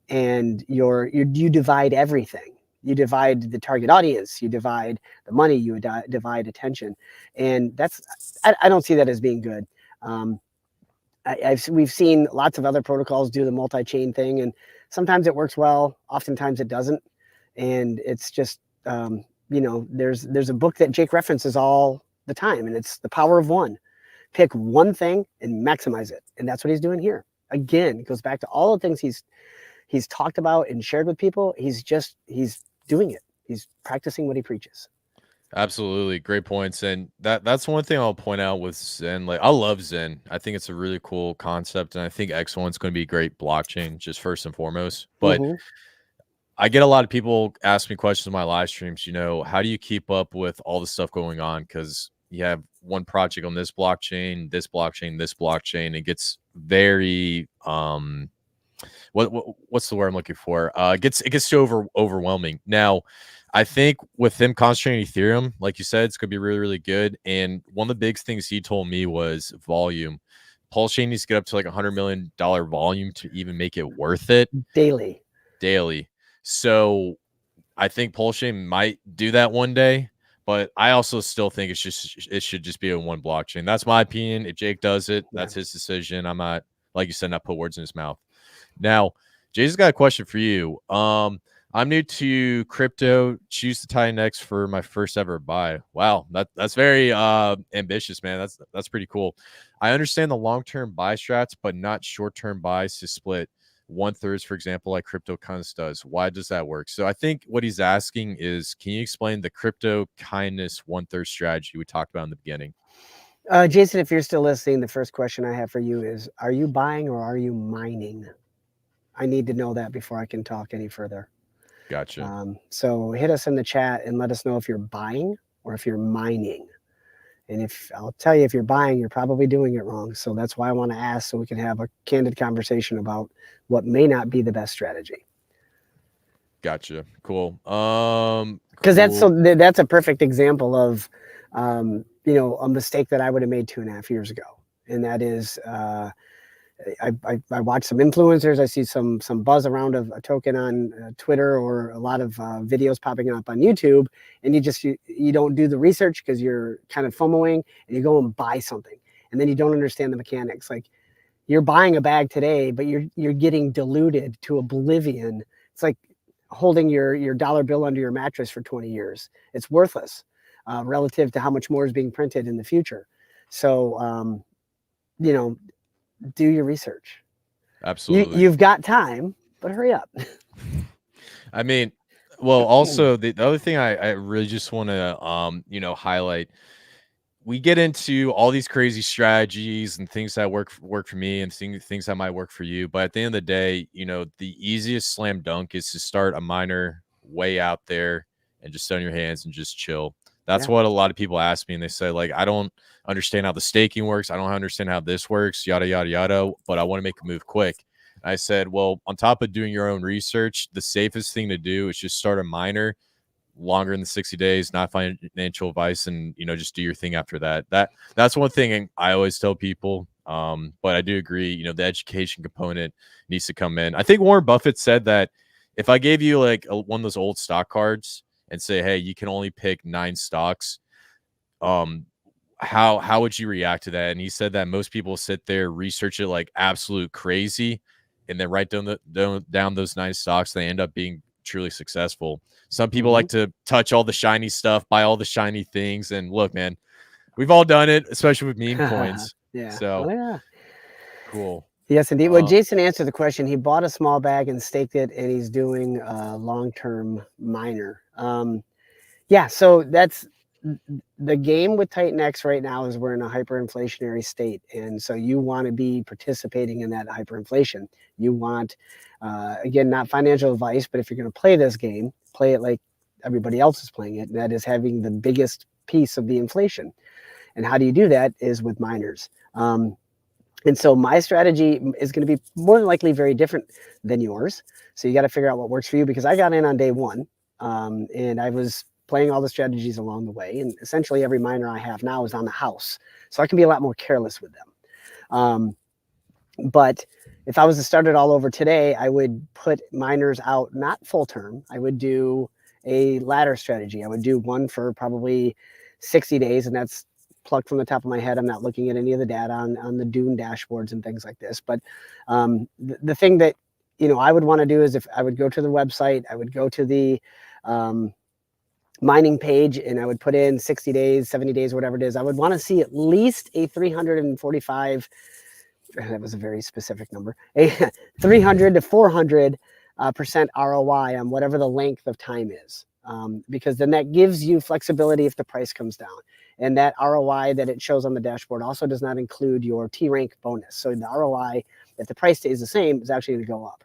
Speaker 2: and you divide everything. You divide the target audience, you divide the money, you divide attention. And I don't see that as being good. we've seen lots of other protocols do the multi-chain thing, and sometimes it works well, oftentimes it doesn't. And it's just, you know, there's a book that Jake references all the time, and it's The Power of One. Pick one thing and maximize it. And that's what he's doing here. Again, it goes back to all the things he's talked about and shared with people. He's doing it. He's practicing what he preaches.
Speaker 1: Absolutely. Great points. And that's one thing I'll point out with Zen. Like, I love Zen. I think it's a really cool concept. And I think X1's going to be a great blockchain, just first and foremost. But I get a lot of people ask me questions in my live streams, you know, how do you keep up with all the stuff going on? Because you have one project on this blockchain, this blockchain, this blockchain. It gets very what's the word I'm looking for? It gets too overwhelming. Now, I think with him concentrating Ethereum, like you said, it's gonna be really, really good. And one of the big things he told me was volume. Pulsechain needs to get up to like $100 million volume to even make it worth it.
Speaker 2: Daily.
Speaker 1: So I think Pulsechain might do that one day, but I also still think it should just be in one blockchain. That's my opinion. If Jake does it, that's his decision. I'm not, like you said, not put words in his mouth. Now, Jay's got a question for you. I'm new to crypto. Choose the TitanX for my first ever buy. Wow, that's very ambitious, man. That's pretty cool. I understand the long-term buy strats, but not short-term buys to split 1/3, for example, like crypto kindness does. Why does that work? So I think what he's asking is, can you explain the crypto kindness 1/3 strategy we talked about in the beginning?
Speaker 2: Jason, if you're still listening, the first question I have for you is, are you buying or are you mining? I need to know that before I can talk any further.
Speaker 1: Gotcha.
Speaker 2: So hit us in the chat and let us know if you're buying or if you're mining. And I'll tell you, if you're buying, you're probably doing it wrong. So that's why I want to ask, so we can have a candid conversation about what may not be the best strategy.
Speaker 1: Gotcha. Cool.
Speaker 2: Because that's a perfect example of, you know, a mistake that I would have made 2.5 years ago. And that is, I watch some influencers. I see some buzz around of a token on Twitter, or a lot of videos popping up on YouTube, and you don't do the research because you're kind of FOMOing, and you go and buy something, and then you don't understand the mechanics. Like, you're buying a bag today, but you're getting diluted to oblivion. It's like holding your dollar bill under your mattress for 20 years. It's worthless relative to how much more is being printed in the future. So, you know, do your research.
Speaker 1: Absolutely.
Speaker 2: You've got time, but hurry up.
Speaker 1: I mean, well, also the other thing I really just want to you know, highlight, we get into all these crazy strategies and things that work for me and things that might work for you, but at the end of the day, you know, the easiest slam dunk is to start a miner way out there and just sit on your hands and just chill. That's what a lot of people ask me, and they say, like, I don't understand how the staking works. I don't understand how this works, yada, yada, yada, but I want to make a move quick. And I said, well, on top of doing your own research, the safest thing to do is just start a miner longer than 60 days, not financial advice, and, you know, just do your thing after that. That's one thing I always tell people. But I do agree, you know, the education component needs to come in. I think Warren Buffett said that if I gave you like one of those old stock cards and say, hey, you can only pick 9 stocks, how would you react to that? And he said that most people sit there, research it like absolute crazy, and then write down those 9 stocks. They end up being truly successful. Some people like to touch all the shiny stuff, buy all the shiny things, and look, man, we've all done it, especially with meme coins. So cool.
Speaker 2: Yes, indeed. Well, Jason answered the question. He bought a small bag and staked it, and he's doing a long-term miner. Yeah, so that's the game with TitanX right now. Is we're in a hyperinflationary state, and so you want to be participating in that hyperinflation. You want, again, not financial advice, but if you're going to play this game, play it like everybody else is playing it, and that is having the biggest piece of the inflation. And how do you do that? Is with miners. And so my strategy is going to be more than likely very different than yours. So you got to figure out what works for you, because I got in on day one, and I was playing all the strategies along the way. And essentially every miner I have now is on the house. So I can be a lot more careless with them. But if I was to start it all over today, I would put miners out, not full term. I would do a ladder strategy. I would do one for probably 60 days, and that's plucked from the top of my head. I'm not looking at any of the data on the Dune dashboards and things like this. But the thing that, you know, I would want to do is if I would go to the website, I would go to the mining page and I would put in 60 days, 70 days, whatever it is. I would want to see at least a 345, that was a very specific number, a 300 to 400% ROI on whatever the length of time is. Because then that gives you flexibility if the price comes down. And that ROI that it shows on the dashboard also does not include your T rank bonus. So the ROI, if the price stays the same, is actually going to go up.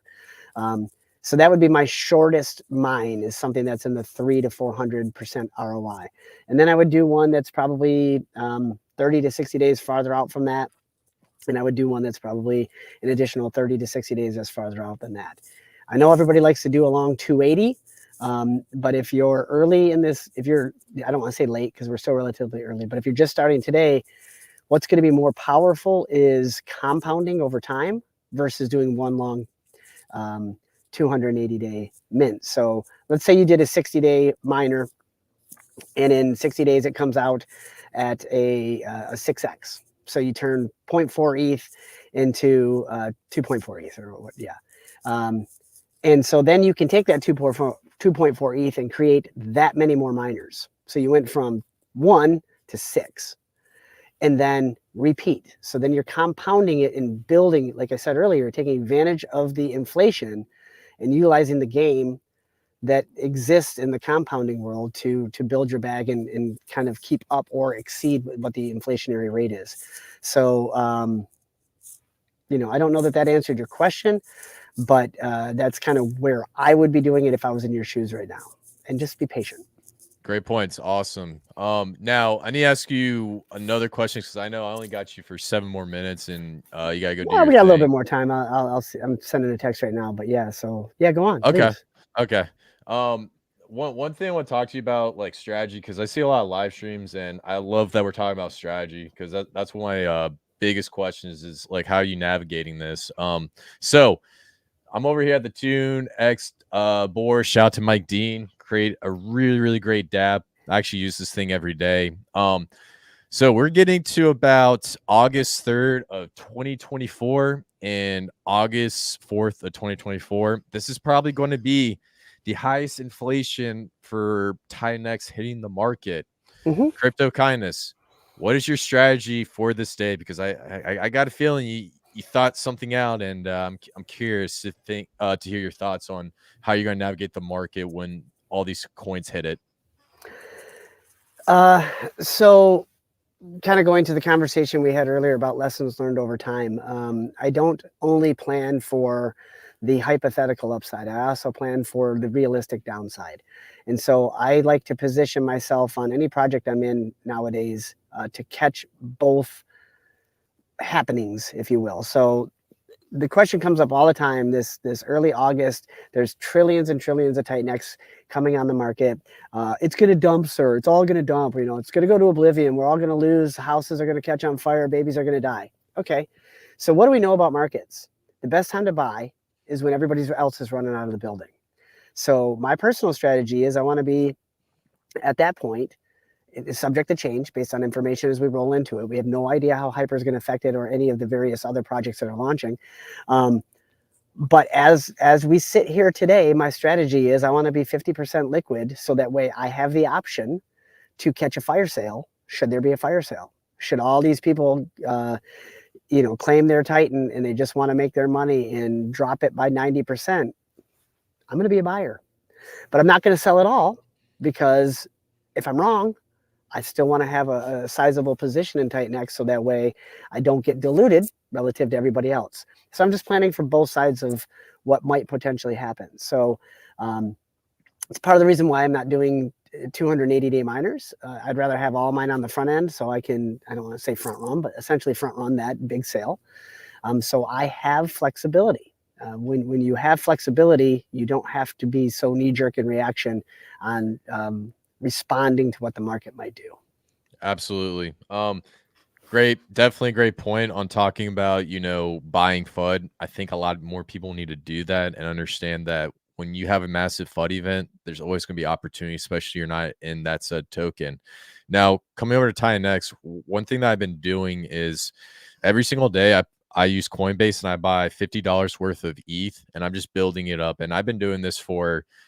Speaker 2: So that would be my shortest mine, is something that's in the 300 to 400% ROI. And then I would do one that's probably 30 to 60 days farther out from that. And I would do one that's probably an additional 30 to 60 days that's farther out than that. I know everybody likes to do along 280. But if you're early in this, if you're, I don't want to say late because we're still relatively early, but if you're just starting today, what's going to be more powerful is compounding over time versus doing one long 280-day mint. So let's say you did a 60-day miner, and in 60 days it comes out at a 6x. So you turn 0.4 ETH into 2.4 ETH, or what? Yeah. And so then you can take that 2.4 ETH and create that many more miners. So you went from 1 to 6 and then repeat. So then you're compounding it and building, like I said earlier, taking advantage of the inflation and utilizing the game that exists in the compounding world to build your bag and kind of keep up or exceed what the inflationary rate is. So, you know, I don't know that that answered your question, but that's kind of where I would be doing it if I was in your shoes right now. And just be patient.
Speaker 1: Great points. Awesome. Now I need to ask you another question because I know I only got you for 7 more minutes, and you gotta go do your
Speaker 2: We got a little
Speaker 1: thing.
Speaker 2: bit more time. I'll see. I'm sending a text right now, but yeah. So yeah, go on.
Speaker 1: Okay.
Speaker 2: Please.
Speaker 1: Okay. One thing I want to talk to you about, like strategy, because I see a lot of live streams, and I love that we're talking about strategy because that's one of my biggest questions is like how are you navigating this. So I'm over here at the TitanX board. Shout out to Mike Dean. Create a really great dApp. I actually use this thing every day. So we're getting to about August 3rd of 2024 and August 4th of 2024. This is probably going to be the highest inflation for TitanX hitting the market.
Speaker 2: Mm-hmm.
Speaker 1: Crypto kindness. What is your strategy for this day? Because I got a feeling you thought something out, and I'm curious to hear your thoughts on how you're going to navigate the market when all these coins hit it.
Speaker 2: So kind of going to the conversation we had earlier about lessons learned over time. I don't only plan for the hypothetical upside. I also plan for the realistic downside. And so I like to position myself on any project I'm in nowadays to catch both happenings, if you will. So the question comes up all the time, this early August, there's trillions and trillions of TitanX coming on the market. It's going to dump, sir. It's all going to dump. You know, it's going to go to oblivion. We're all going to lose. Houses are going to catch on fire. Babies are going to die. Okay. So what do we know about markets? The best time to buy is when everybody else is running out of the building. So my personal strategy is I want to be at that point. It is subject to change based on information as we roll into it. We have no idea how Hyper is going to affect it or any of the various other projects that are launching. But as we sit here today, my strategy is I want to be 50% liquid so that way I have the option to catch a fire sale should there be a fire sale. Should all these people claim their Titan and they just want to make their money and drop it by 90%, I'm going to be a buyer. But I'm not going to sell it all because if I'm wrong, I still want to have a sizable position in TitanX so that way I don't get diluted relative to everybody else. So I'm just planning for both sides of what might potentially happen. So it's part of the reason why I'm not doing 280-day miners. I'd rather have all mine on the front end so I don't want to say front run, but essentially front run that big sale. So I have flexibility. When you have flexibility, you don't have to be so knee-jerk in reaction on responding to what the market might do.
Speaker 1: Absolutely. Definitely great point on talking about, buying FUD. I think a lot more people need to do that and understand that when you have a massive FUD event, there's always going to be opportunity, especially you're not in that said token. Now, coming over to TitanX, one thing that I've been doing is every single day I use Coinbase and I buy $50 worth of ETH and I'm just building it up. And I've been doing this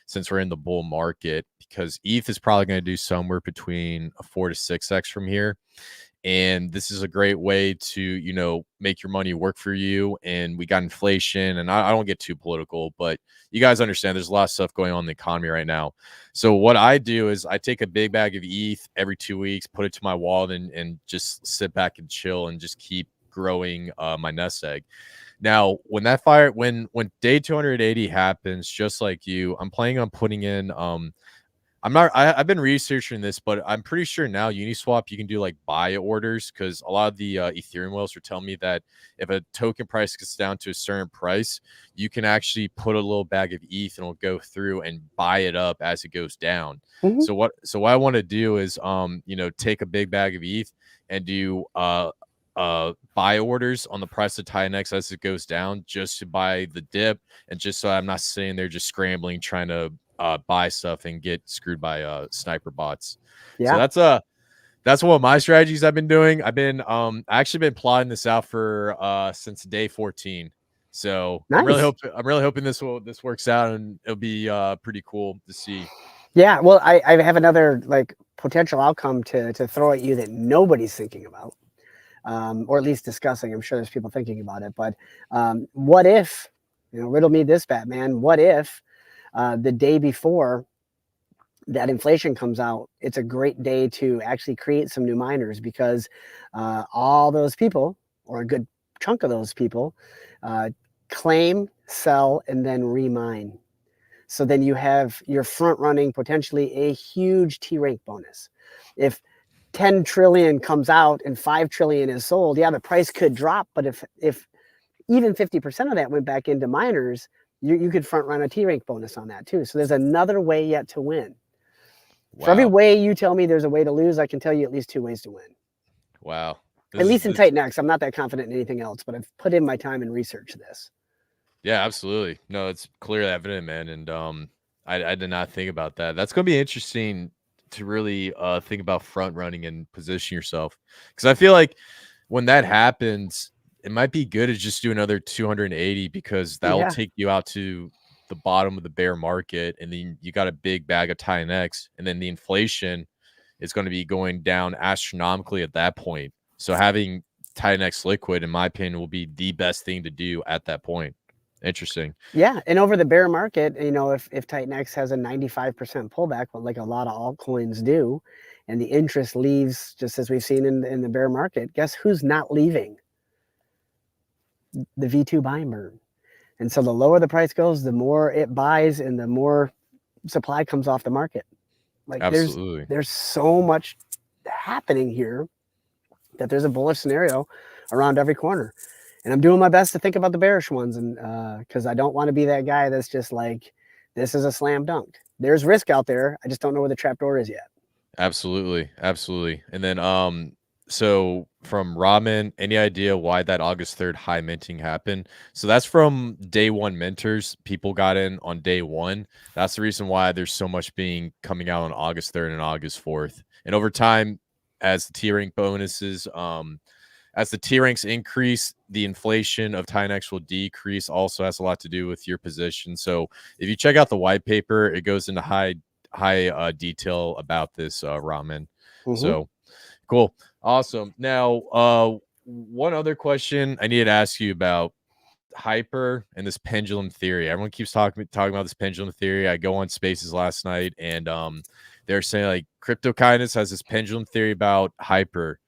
Speaker 1: since we're in the bull market, because ETH is probably going to do somewhere between a 4 to 6x from here. And this is a great way to, make your money work for you. And we got inflation, and I don't get too political, but you guys understand there's a lot of stuff going on in the economy right now. So what I do is I take a big bag of ETH every 2 weeks, put it to my wallet, and just sit back and chill and just keep growing my nest egg. Now, when day 280 happens, just like you, I'm planning on putting in I've been researching this, but I'm pretty sure now Uniswap, you can do like buy orders, because a lot of the Ethereum whales are telling me that if a token price gets down to a certain price, you can actually put a little bag of ETH and it'll go through and buy it up as it goes down.
Speaker 2: Mhm.
Speaker 1: So what I want to do is, take a big bag of ETH and do buy orders on the price of TitanX as it goes down, just to buy the dip, and just so I'm not sitting there just scrambling trying to buy stuff and get screwed by sniper bots. So
Speaker 2: Yeah.
Speaker 1: that's one of my strategies I've been doing. I've been actually been plotting this out for since day 14. So
Speaker 2: Nice.
Speaker 1: I'm really hoping this works out, and it'll be pretty cool to see.
Speaker 2: Yeah, well, I have another like potential outcome to throw at you that nobody's thinking about, or at least discussing. I'm sure there's people thinking about it, but what if, riddle me this, Batman, what if the day before that inflation comes out, it's a great day to actually create some new miners, because all those people, or a good chunk of those people, claim, sell, and then remine. So then you're front running potentially a huge T rank bonus. If 10 trillion comes out and 5 trillion is sold, yeah, the price could drop, but if even 50% of that went back into miners, you could front run a T rank bonus on that too. So there's another way yet to win. Wow. For every way you tell me there's a way to lose, I can tell you at least 2 ways to win.
Speaker 1: Wow.
Speaker 2: At least in TitanX, I'm not that confident in anything else, but I've put in my time and researched this.
Speaker 1: Yeah, absolutely. No, it's clearly evident, man. And I did not think about that. That's going to be interesting to really think about front running and position yourself, because I feel like when that happens, it might be good to just do another 280, because that will take you out to the bottom of the bear market, and then you got a big bag of TitanX, and then the inflation is going to be going down astronomically at that point. So having TitanX liquid, in my opinion, will be the best thing to do at that point. Interesting.
Speaker 2: Yeah, and over the bear market, if TitanX has a 95% pullback, like a lot of altcoins do, and the interest leaves, just as we've seen in the bear market, guess who's not leaving? The V2 buying burn. And so the lower the price goes, the more it buys and the more supply comes off the market. Like
Speaker 1: absolutely,
Speaker 2: there's so much happening here that there's a bullish scenario around every corner. And I'm doing my best to think about the bearish ones, and because I don't want to be that guy that's just like, this is a slam dunk. There's risk out there. I just don't know where the trapdoor is yet.
Speaker 1: Absolutely. And then so from Ramen, any idea why that August 3rd high minting happened? So that's from day one minters. People got in on day one. That's the reason why there's so much being coming out on August 3rd and August 4th. And over time, as the T rank bonuses, as the T ranks increase, the inflation of TitanX will decrease. Also has a lot to do with your position. So if you check out the white paper, it goes into high detail about this, Ramen.
Speaker 2: Mm-hmm.
Speaker 1: So cool. Awesome. Now, one other question I needed to ask you about hyper and this pendulum theory. Everyone keeps talking about this pendulum theory. I go on Spaces last night, and they're saying like Crypto Kindness has this pendulum theory about hyper.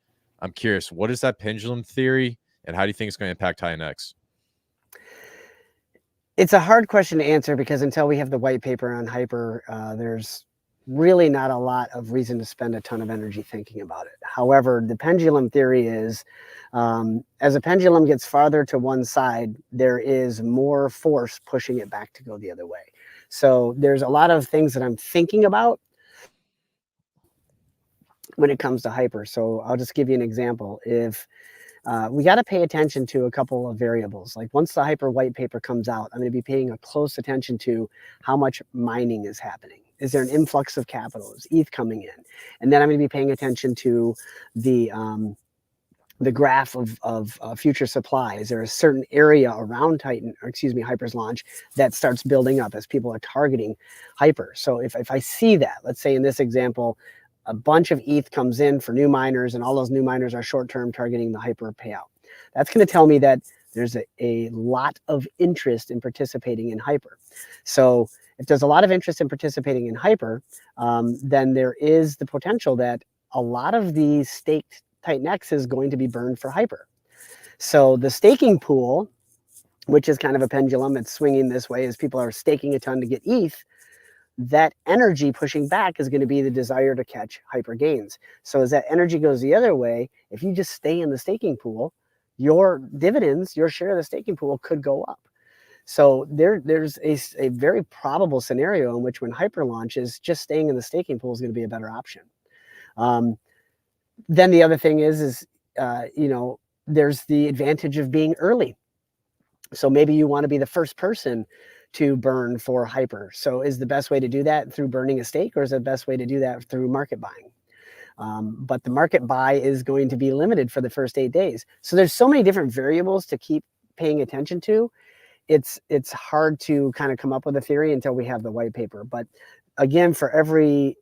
Speaker 1: I'm curious, what is that pendulum theory, and how do you think it's going to impact TitanX?
Speaker 2: It's a hard question to answer, because until we have the white paper on hyper, there's really not a lot of reason to spend a ton of energy thinking about it. However, the pendulum theory is, as a pendulum gets farther to one side, there is more force pushing it back to go the other way. So there's a lot of things that I'm thinking about when it comes to hyper. So I'll just give you an example. If we got to pay attention to a couple of variables. Like once the Hyper white paper comes out, I'm going to be paying a close attention to how much mining is happening. Is there an influx of capital? Is ETH coming in? And then I'm going to be paying attention to the graph of future supply. Is there a certain area around Hyper's launch that starts building up as people are targeting Hyper? So if I see that, let's say in this example, a bunch of ETH comes in for new miners, and all those new miners are short-term targeting the Hyper payout. That's going to tell me that there's a lot of interest in participating in Hyper. So if there's a lot of interest in participating in Hyper, then there is the potential that a lot of the staked TitanX is going to be burned for Hyper. So the staking pool, which is kind of a pendulum, it's swinging this way as people are staking a ton to get ETH, that energy pushing back is going to be the desire to catch Hyper gains. So as that energy goes the other way, if you just stay in the staking pool, your dividends, your share of the staking pool could go up. So there's a very probable scenario in which when Hyper launches, just staying in the staking pool is going to be a better option. Then the other thing is there's the advantage of being early. So maybe you want to be the first person to burn for Hyper. So is the best way to do that through burning a stake, or is the best way to do that through market buying? But the market buy is going to be limited for the first 8 days. So there's so many different variables to keep paying attention to. It's hard to kind of come up with a theory until we have the white paper. But again, for every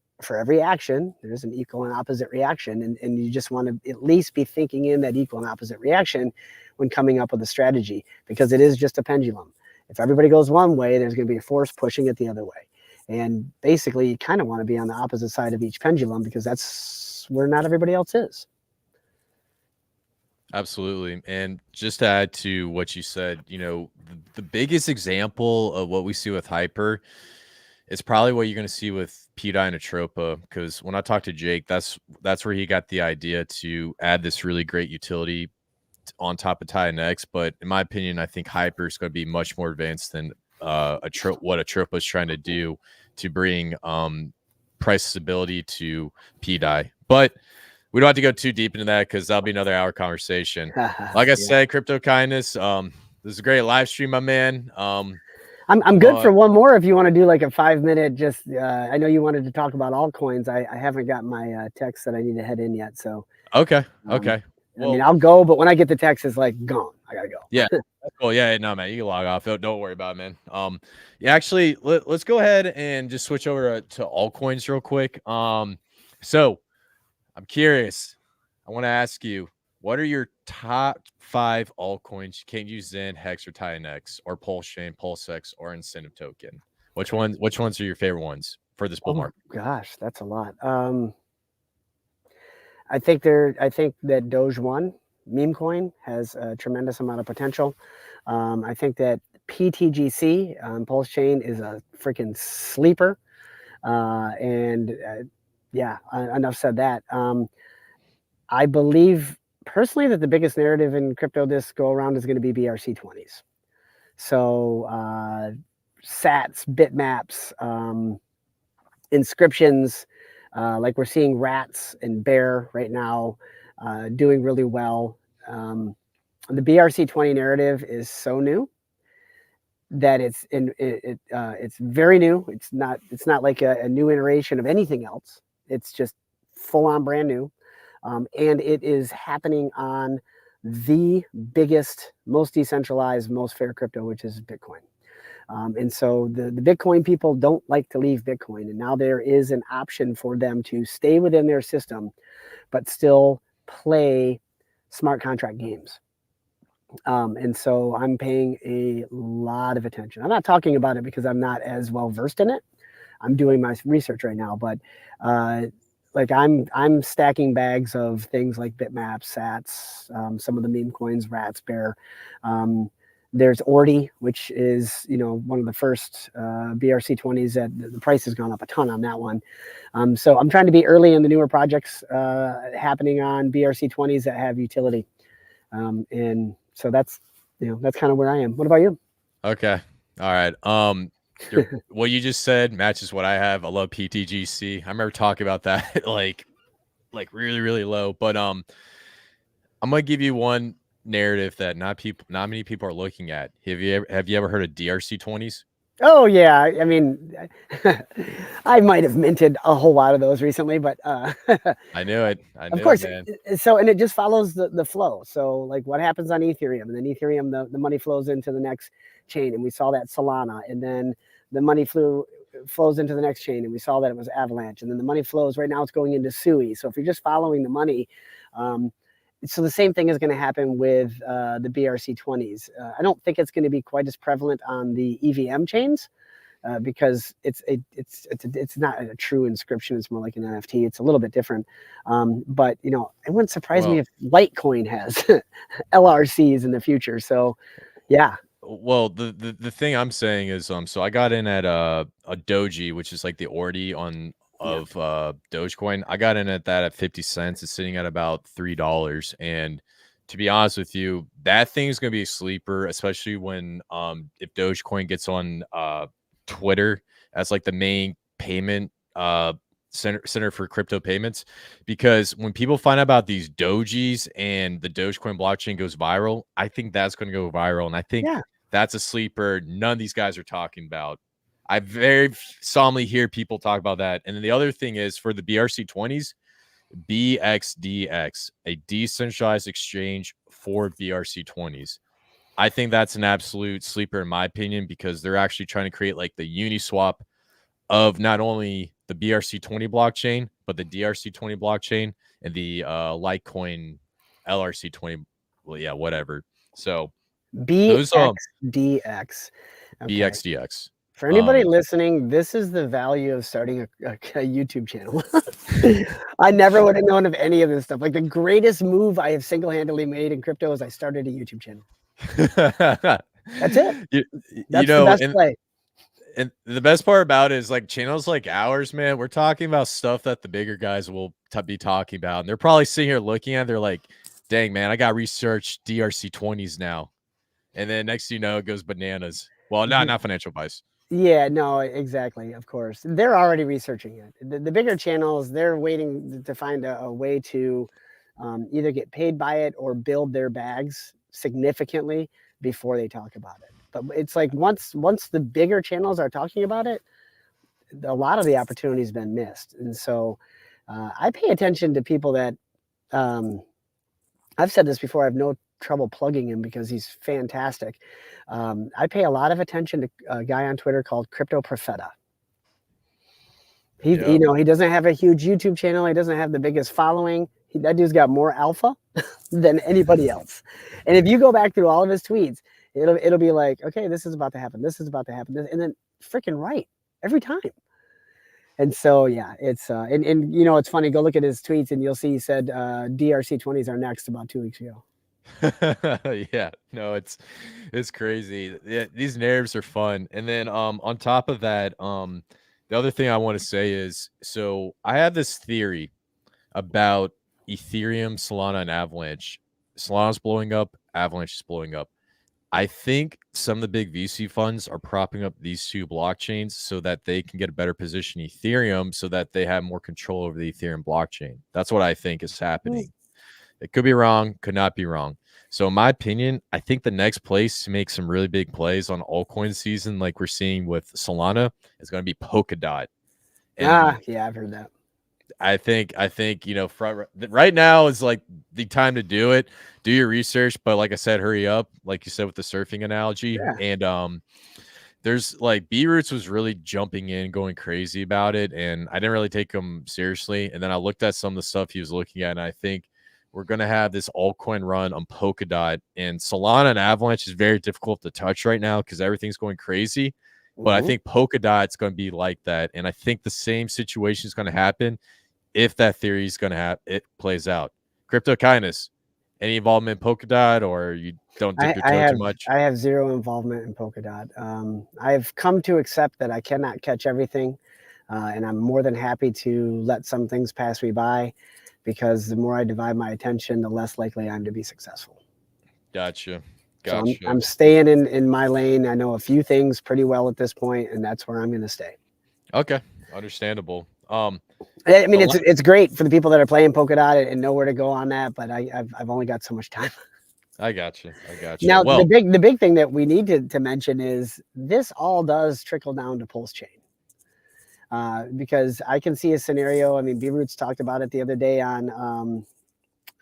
Speaker 2: action, there's an equal and opposite reaction. And you just want to at least be thinking in that equal and opposite reaction when coming up with a strategy, because it is just a pendulum. If everybody goes one way, there's going to be a force pushing it the other way. And basically, you kind of want to be on the opposite side of each pendulum, because that's where not everybody else is.
Speaker 1: Absolutely. And just to add to what you said, the biggest example of what we see with Hyper is probably what you're going to see with PDI and Atropa, because when I talked to Jake, that's where he got the idea to add this really great utility on top of TitanX. But in my opinion, I think Hyper is going to be much more advanced than what Atropa is trying to do to bring price stability to PDI. But we don't have to go too deep into that, because that'll be another hour conversation. Like I said, Crypto Kindness, this is a great live stream, my man.
Speaker 2: I'm good for one more if you want to do like a 5-minute. Just I know you wanted to talk about altcoins. I haven't got my text that I need to head in yet. So
Speaker 1: okay.
Speaker 2: Well, I mean, I'll go, but when I get the text, it's like gone. I gotta go.
Speaker 1: Yeah. Cool. Yeah. No, man, you can log off. Don't worry about it, man. Yeah, actually, let's go ahead and just switch over to altcoins real quick. So I'm curious. I want to ask you, what are your top 5 altcoins? You can't use Zen, Hex, or TitanX, or Pulsechain, PulseX, or Incentive Token. Which ones are your favorite ones for this bull market?
Speaker 2: Gosh, that's a lot. I think that Doge 1 meme coin has a tremendous amount of potential. I think that PTGC Pulsechain is a freaking sleeper. Yeah, enough said that. I believe personally that the biggest narrative in crypto this go around is going to be BRC20s. So sats, bitmaps, inscriptions, like we're seeing rats and bear right now doing really well. The BRC20 narrative is so new that it's very new. It's not like a new iteration of anything else. It's just full on brand new. And it is happening on the biggest, most decentralized, most fair crypto, which is Bitcoin. And so the Bitcoin people don't like to leave Bitcoin. And now there is an option for them to stay within their system, but still play smart contract games. And so I'm paying a lot of attention. I'm not talking about it because I'm not as well versed in it. I'm doing my research right now, but like I'm stacking bags of things like bitmaps, sats, some of the meme coins, rats, bear. There's Ordi, which is one of the first BRC20s that the price has gone up a ton on that one. So I'm trying to be early in the newer projects happening on BRC20s that have utility, and so that's kind of where I am. What about you?
Speaker 1: Okay, all right. What you just said matches what I have. I love PTGC. I remember talking about that like really, really low. But I'm gonna give you one narrative that not many people are looking at. Have you ever heard of DRC20s?
Speaker 2: Oh yeah, I mean, I might have minted a whole lot of those recently, but
Speaker 1: I knew it.
Speaker 2: of course.
Speaker 1: Man.
Speaker 2: So, and it just follows the flow. So, like what happens on Ethereum, and then Ethereum, the money flows into the next chain, and we saw that Solana, and then the money flows into the next chain, and we saw that it was Avalanche, and then the money flows. Right now, it's going into Sui. So, if you're just following the money, so the same thing is going to happen with the BRC20s. I don't think it's going to be quite as prevalent on the EVM chains because it's not a true inscription. It's more like an NFT. It's a little bit different. But it wouldn't surprise me if Litecoin has LRCs in the future. So, yeah.
Speaker 1: Well, the thing I'm saying is, so I got in at a Doji, which is like the ordi of Dogecoin. I got in at that at 50 cents. It's sitting at about $3. And to be honest with you, that thing is going to be a sleeper, especially when if Dogecoin gets on Twitter as like the main payment center for crypto payments, because when people find out about these dojis and the Dogecoin blockchain goes viral, I think that's going to go viral. And I think that's a sleeper none of these guys are talking about. I very solemnly hear people talk about that. And then the other thing is for the BRC20s, BXDX, a decentralized exchange for BRC20s. I think that's an absolute sleeper in my opinion, because they're actually trying to create like the Uniswap of not only the BRC20 blockchain, but the DRC20 blockchain and the Litecoin LRC20. Well, yeah, whatever. So
Speaker 2: BXDX.
Speaker 1: Okay. BXDX.
Speaker 2: For anybody listening, this is the value of starting a YouTube channel. I never would have known of any of this stuff. Like the greatest move I have single-handedly made in crypto is I started a YouTube channel. That's it. That's the best play.
Speaker 1: And the best part about it is like channels like ours, man, we're talking about stuff that the bigger guys will be talking about. And they're probably sitting here looking at it, they're like, dang, man, I got research DRC20s now. And then next thing you know, it goes bananas. Well, not financial advice.
Speaker 2: Yeah, no, exactly. Of course. They're already researching it. The bigger channels, they're waiting to find a way to either get paid by it or build their bags significantly before they talk about it. But it's like once the bigger channels are talking about it, a lot of the opportunity has been missed. And so I pay attention to people that I've said this before. I have no trouble plugging him because he's fantastic. I pay a lot of attention to a guy on Twitter called Crypto Profeta. He doesn't have a huge YouTube channel. He doesn't have the biggest following. That dude's got more alpha than anybody else. And if you go back through all of his tweets, it'll be like, okay, this is about to happen. This is about to happen. And then freaking right every time. And so, yeah, it's and it's funny. Go look at his tweets and you'll see he said DRC20s are next about 2 weeks ago.
Speaker 1: Yeah, no, it's crazy. Yeah, these narratives are fun. And then on top of that, the other thing I want to say is, so I have this theory about Ethereum, Solana, and Avalanche. Solana's blowing up, Avalanche is blowing up. I think some of the big VC funds are propping up these two blockchains so that they can get a better position in Ethereum, so that they have more control over the Ethereum blockchain. That's what I think is happening. It could be wrong, could not be wrong. So in my opinion, I think the next place to make some really big plays on altcoin season, like we're seeing with Solana, is going to be Polkadot.
Speaker 2: And yeah, I've heard that.
Speaker 1: I think right now is like the time to do it. Do your research, but like I said, hurry up. Like you said with the surfing analogy, and there's like B-Roots was really jumping in, going crazy about it, and I didn't really take him seriously. And then I looked at some of the stuff he was looking at, and I think we're going to have this altcoin run on Polkadot, and Solana and Avalanche is very difficult to touch right now because everything's going crazy. But I think Polkadot's going to be like that. And I think the same situation is going to happen if that theory is going to have it plays out. Crypto Kindness, any involvement in Polkadot, or you don't dip your toe too much?
Speaker 2: I have zero involvement in Polkadot. I've come to accept that I cannot catch everything. And I'm more than happy to let some things pass me by, because the more I divide my attention, the less likely I'm to be successful.
Speaker 1: Gotcha.
Speaker 2: So I'm staying in my lane. I know a few things pretty well at this point, and that's where I'm going to stay.
Speaker 1: Okay. Understandable.
Speaker 2: I mean, it's great for the people that are playing Polkadot and know where to go on that, but I've only got so much time.
Speaker 1: I got you. I got you.
Speaker 2: Now,
Speaker 1: Well,
Speaker 2: the big thing that we need to mention is this all does trickle down to Pulsechain. Because I can see a scenario. I mean, B-Roots talked about it the other day on,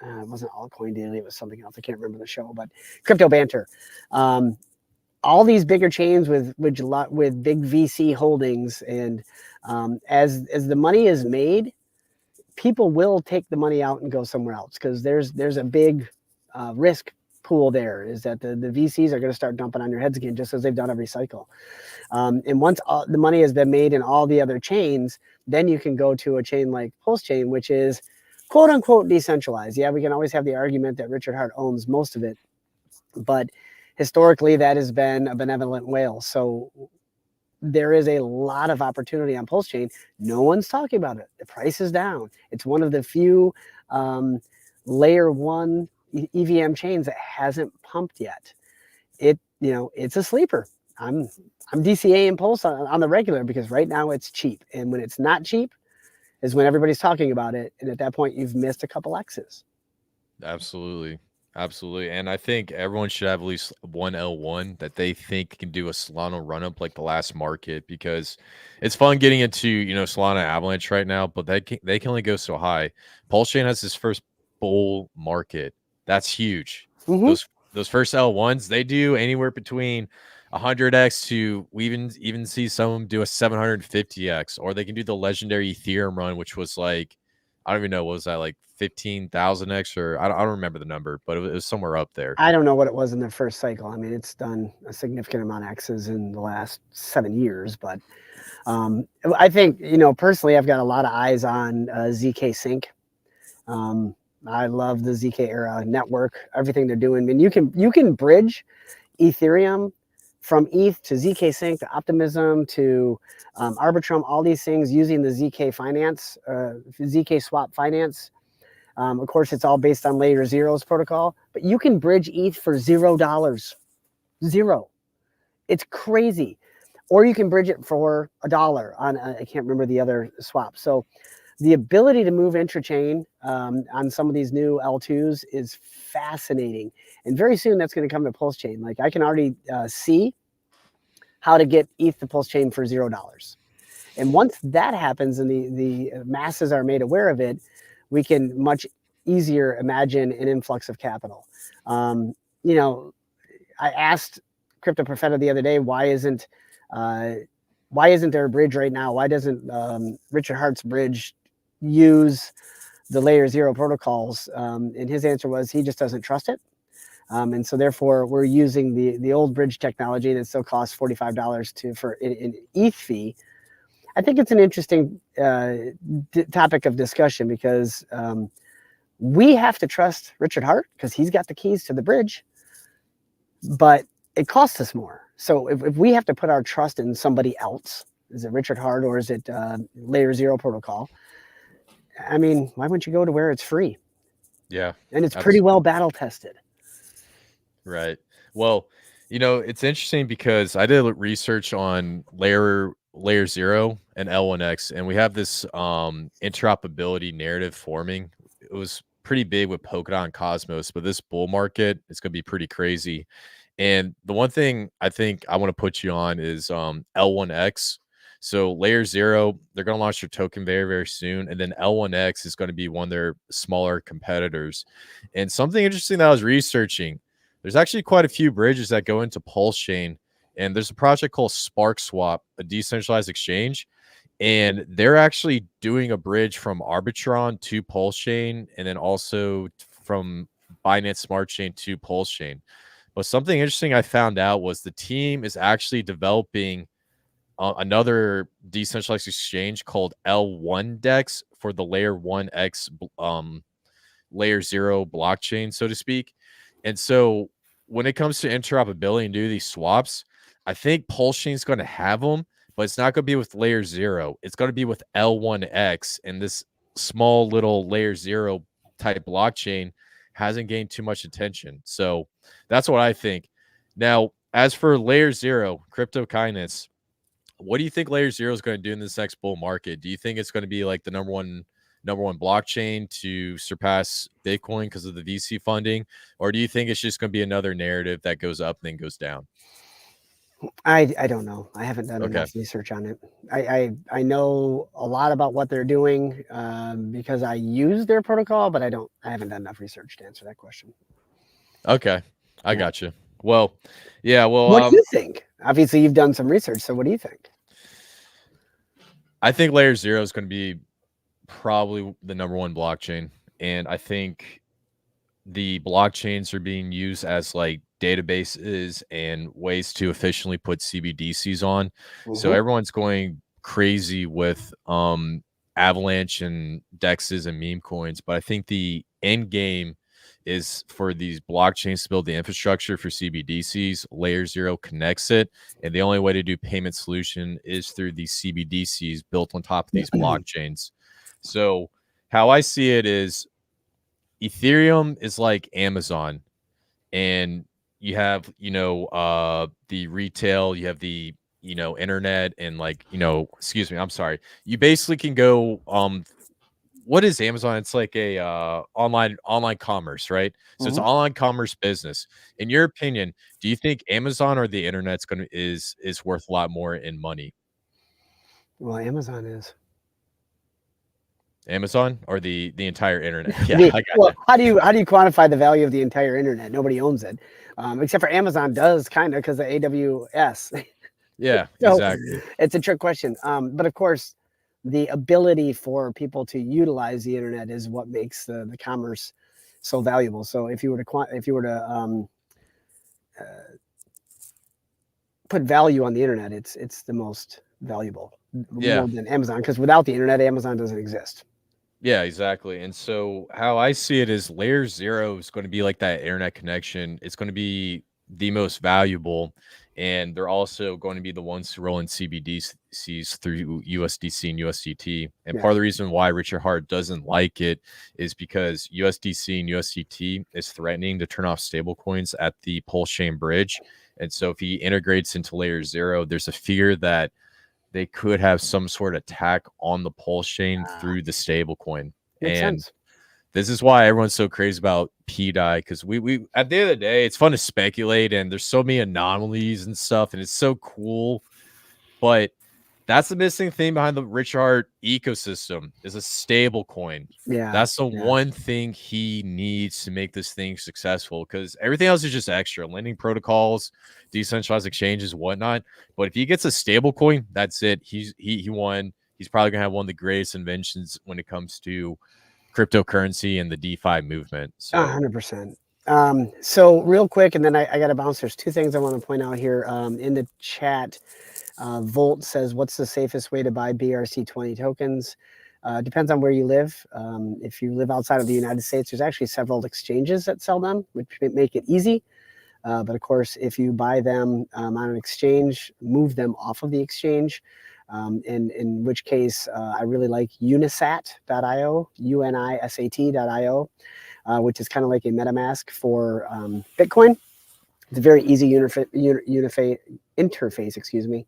Speaker 2: it wasn't Altcoin Daily, it was something else. I can't remember the show, but Crypto Banter. All these bigger chains with big VC holdings, and as the money is made, people will take the money out and go somewhere else because there's a big risk pool there. Is that the VCs are going to start dumping on your heads again, just as they've done every cycle. And once the money has been made in all the other chains, then you can go to a chain like Pulsechain, which is quote unquote decentralized. Yeah, we can always have the argument that Richard Heart owns most of it, but historically that has been a benevolent whale. So there is a lot of opportunity on Pulsechain. No one's talking about it. The price is down. It's one of the few layer one EVM chains that hasn't pumped yet. It's a sleeper. I'm DCA and Pulse on the regular because right now it's cheap. And when it's not cheap is when everybody's talking about it. And at that point, you've missed a couple X's.
Speaker 1: Absolutely. Absolutely. And I think everyone should have at least one L1 that they think can do a Solana run up like the last market, because it's fun getting into, Solana Avalanche right now, but they can only go so high. Pulsechain has his first bull market. That's huge.
Speaker 2: Mm-hmm.
Speaker 1: Those first L1s, they do anywhere between 100x to we even see some of them do a 750x, or they can do the legendary Ethereum run, which was like, I don't even know, what was that, like 15,000x, or I don't remember the number, but it was somewhere up there.
Speaker 2: I don't know what it was in the first cycle. I mean, it's done a significant amount of X's in the last 7 years, but I think, personally, I've got a lot of eyes on ZK Sync. I love the ZK era network, everything they're doing. I mean, you can bridge Ethereum from ETH to ZK Sync to Optimism to Arbitrum, all these things using the ZK finance, ZK swap finance. Of course, it's all based on layer zero's protocol, but you can bridge ETH for $0. Zero. It's crazy. Or you can bridge it for $1 on, I can't remember the other swap. So the ability to move intrachain on some of these new L2s is fascinating. And very soon that's going to come to Pulsechain. Like I can already see how to get ETH to Pulsechain for $0. And once that happens and the masses are made aware of it, we can much easier imagine an influx of capital. I asked Crypto Profeta the other day, why isn't there a bridge right now? Why doesn't Richard Heart's bridge use the layer zero protocols? And his answer was he just doesn't trust it. And so therefore we're using the old bridge technology that still costs $45 for an ETH fee. I think it's an interesting topic of discussion because we have to trust Richard Heart because he's got the keys to the bridge, but it costs us more. So if we have to put our trust in somebody else, is it Richard Heart or is it layer zero protocol? I mean, why wouldn't you go to where it's free?
Speaker 1: Yeah.
Speaker 2: And it's pretty well battle tested.
Speaker 1: Right. Well, it's interesting because I did research on layer zero and L1X, and we have this interoperability narrative forming. It was pretty big with Polkadot and Cosmos, but this bull market is going to be pretty crazy. And the one thing I think I want to put you on is L1X. So layer zero, they're going to launch their token very, very soon. And then L1X is going to be one of their smaller competitors. And something interesting that I was researching, there's actually quite a few bridges that go into Pulsechain. And there's a project called SparkSwap, a decentralized exchange. And they're actually doing a bridge from Arbitron to Pulsechain, and then also from Binance Smart Chain to Pulsechain. But something interesting I found out was the team is actually developing another decentralized exchange called L1DEX for the layer 1x layer zero blockchain, so to speak. And so when it comes to interoperability and do these swaps, I think Pulsechain is going to have them, but it's not going to be with layer zero. It's going to be with L1X, and this small little layer zero type blockchain hasn't gained too much attention. So that's what I think. Now, as for layer zero, crypto kindness, what do you think Layer Zero is going to do in this next bull market? Do you think it's going to be like the number one blockchain to surpass Bitcoin because of the VC funding, or do you think it's just going to be another narrative that goes up and then goes down?
Speaker 2: I don't know. I haven't done enough research on it. I know a lot about what they're doing because I use their protocol, but I haven't done enough research to answer that question.
Speaker 1: Okay, I got you. Well, yeah. Well,
Speaker 2: what do you think? Obviously, you've done some research, so what do you think?
Speaker 1: I think Layer Zero is going to be probably the number one blockchain, and I think the blockchains are being used as like databases and ways to efficiently put CBDCs on. So everyone's going crazy with Avalanche and DEXs and meme coins, but I think the end game is for these blockchains to build the infrastructure for CBDCs. Layer Zero connects it, and the only way to do payment solution is through these CBDCs built on top of these blockchains. So how I see it is Ethereum is like Amazon, and you have, the retail, you have the, internet, and like, excuse me, I'm sorry. You basically can go, what is Amazon? It's like a online commerce, right? So it's an online commerce business. In your opinion, do you think Amazon or the internet's is worth a lot more in money?
Speaker 2: Well, Amazon is.
Speaker 1: Amazon or the entire internet? Yeah,
Speaker 2: well, how do you quantify the value of the entire internet? Nobody owns it, except for Amazon does kind of because of AWS.
Speaker 1: Yeah,
Speaker 2: so
Speaker 1: exactly.
Speaker 2: It's a trick question, but of course, the ability for people to utilize the internet is what makes the commerce so valuable. So if you were to put value on the internet, it's the most valuable, more than Amazon, because without the internet, Amazon doesn't exist.
Speaker 1: Yeah, exactly. And so how I see it is Layer Zero is going to be like that internet connection. It's going to be the most valuable, and they're also going to be the ones who roll in CBDCs through USDC and USDT. And part of the reason why Richard Heart doesn't like it is because USDC and USDT is threatening to turn off stablecoins at the Pulsechain bridge. And so if he integrates into Layer Zero, there's a fear that they could have some sort of attack on the Pulsechain through the stablecoin. And
Speaker 2: sense.
Speaker 1: This is why everyone's so crazy about PDI, because we at the end of the day, it's fun to speculate, and there's so many anomalies and stuff, and it's so cool. But that's the missing thing behind the Richard Heart ecosystem is a stable coin.
Speaker 2: Yeah,
Speaker 1: that's the one thing he needs to make this thing successful, because everything else is just extra lending protocols, decentralized exchanges, whatnot. But if he gets a stable coin, that's it. He won. He's probably gonna have one of the greatest inventions when it comes to cryptocurrency and the DeFi movement. So
Speaker 2: 100%. So real quick, and then I got to bounce. There's two things I want to point out here in the chat. Volt says, what's the safest way to buy BRC20 tokens? Depends on where you live. If you live outside of the United States, there's actually several exchanges that sell them, which make it easy. But of course, if you buy them on an exchange, move them off of the exchange. In which case, I really like unisat.io, unisat.io, which is kind of like a MetaMask for Bitcoin. It's a very easy interface, excuse me.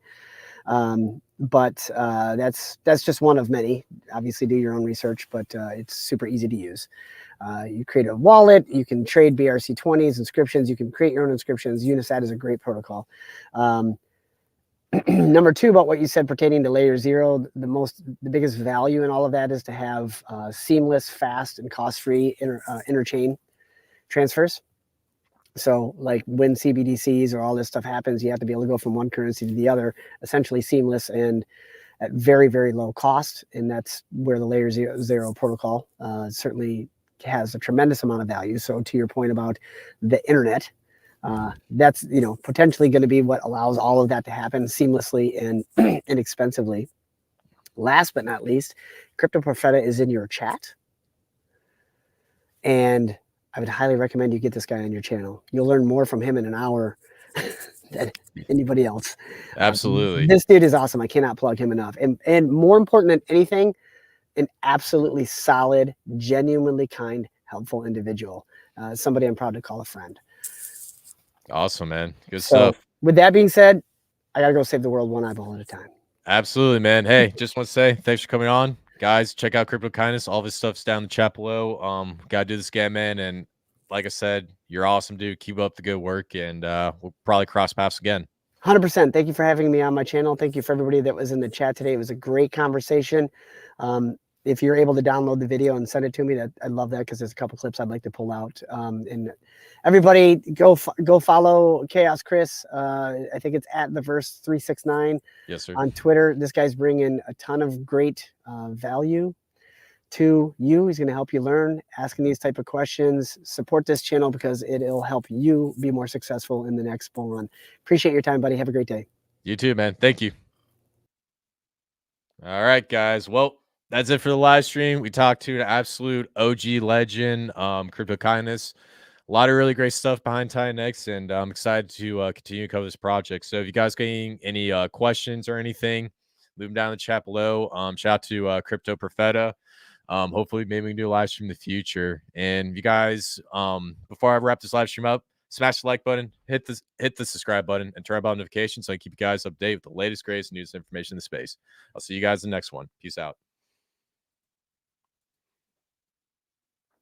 Speaker 2: But that's just one of many. Obviously, do your own research, but it's super easy to use. You create a wallet, you can trade BRC20s, inscriptions, you can create your own inscriptions. Unisat is a great protocol. Number two, about what you said pertaining to Layer Zero, the biggest value in all of that is to have seamless, fast, and cost-free interchain transfers. So like when CBDCs or all this stuff happens, you have to be able to go from one currency to the other, essentially seamless and at very, very low cost. And that's where the Layer Zero protocol certainly has a tremendous amount of value. So to your point about the internet, that's potentially going to be what allows all of that to happen seamlessly and inexpensively. Last but not least, Crypto Profeta is in your chat, and I would highly recommend you get this guy on your channel. You'll learn more from him in an hour than anybody else.
Speaker 1: Absolutely,
Speaker 2: this dude is awesome. I cannot plug him enough. And more important than anything, an absolutely solid, genuinely kind, helpful individual. Somebody I'm proud to call a friend.
Speaker 1: Awesome, man. Good stuff.
Speaker 2: With that being said, I gotta go save the world one eyeball at a time.
Speaker 1: Absolutely, man. Hey, just want to say thanks for coming on. Guys, check out Crypto Kindness. All this stuff's down in the chat below. Gotta do this again, man. And like I said, you're awesome, dude. Keep up the good work, and we'll probably cross paths again.
Speaker 2: 100%. Thank you for having me on my channel. Thank you for everybody that was in the chat today. It was a great conversation. If you're able to download the video and send it to me, I love that, because there's a couple clips I'd like to pull out. And everybody go follow Khaos Kris. I think it's at @theverse369.
Speaker 1: Yes, sir.
Speaker 2: On Twitter. This guy's bringing a ton of great value to you. He's going to help you learn, asking these type of questions. Support this channel because it'll help you be more successful in the next bull run. Appreciate your time, buddy. Have a great day.
Speaker 1: You too, man. Thank you. All right, guys. Well, that's it for the live stream. We talked to an absolute OG legend, Crypto Kindness. A lot of really great stuff behind TitanX, and I'm excited to continue to cover this project. So if you guys got any questions or anything, leave them down in the chat below. Shout out to Crypto Profeta. Hopefully, maybe we can do a live stream in the future. And you guys, before I wrap this live stream up, smash the like button, hit the subscribe button, and turn on notifications so I can keep you guys updated with the latest, greatest news and information in the space. I'll see you guys in the next one. Peace out.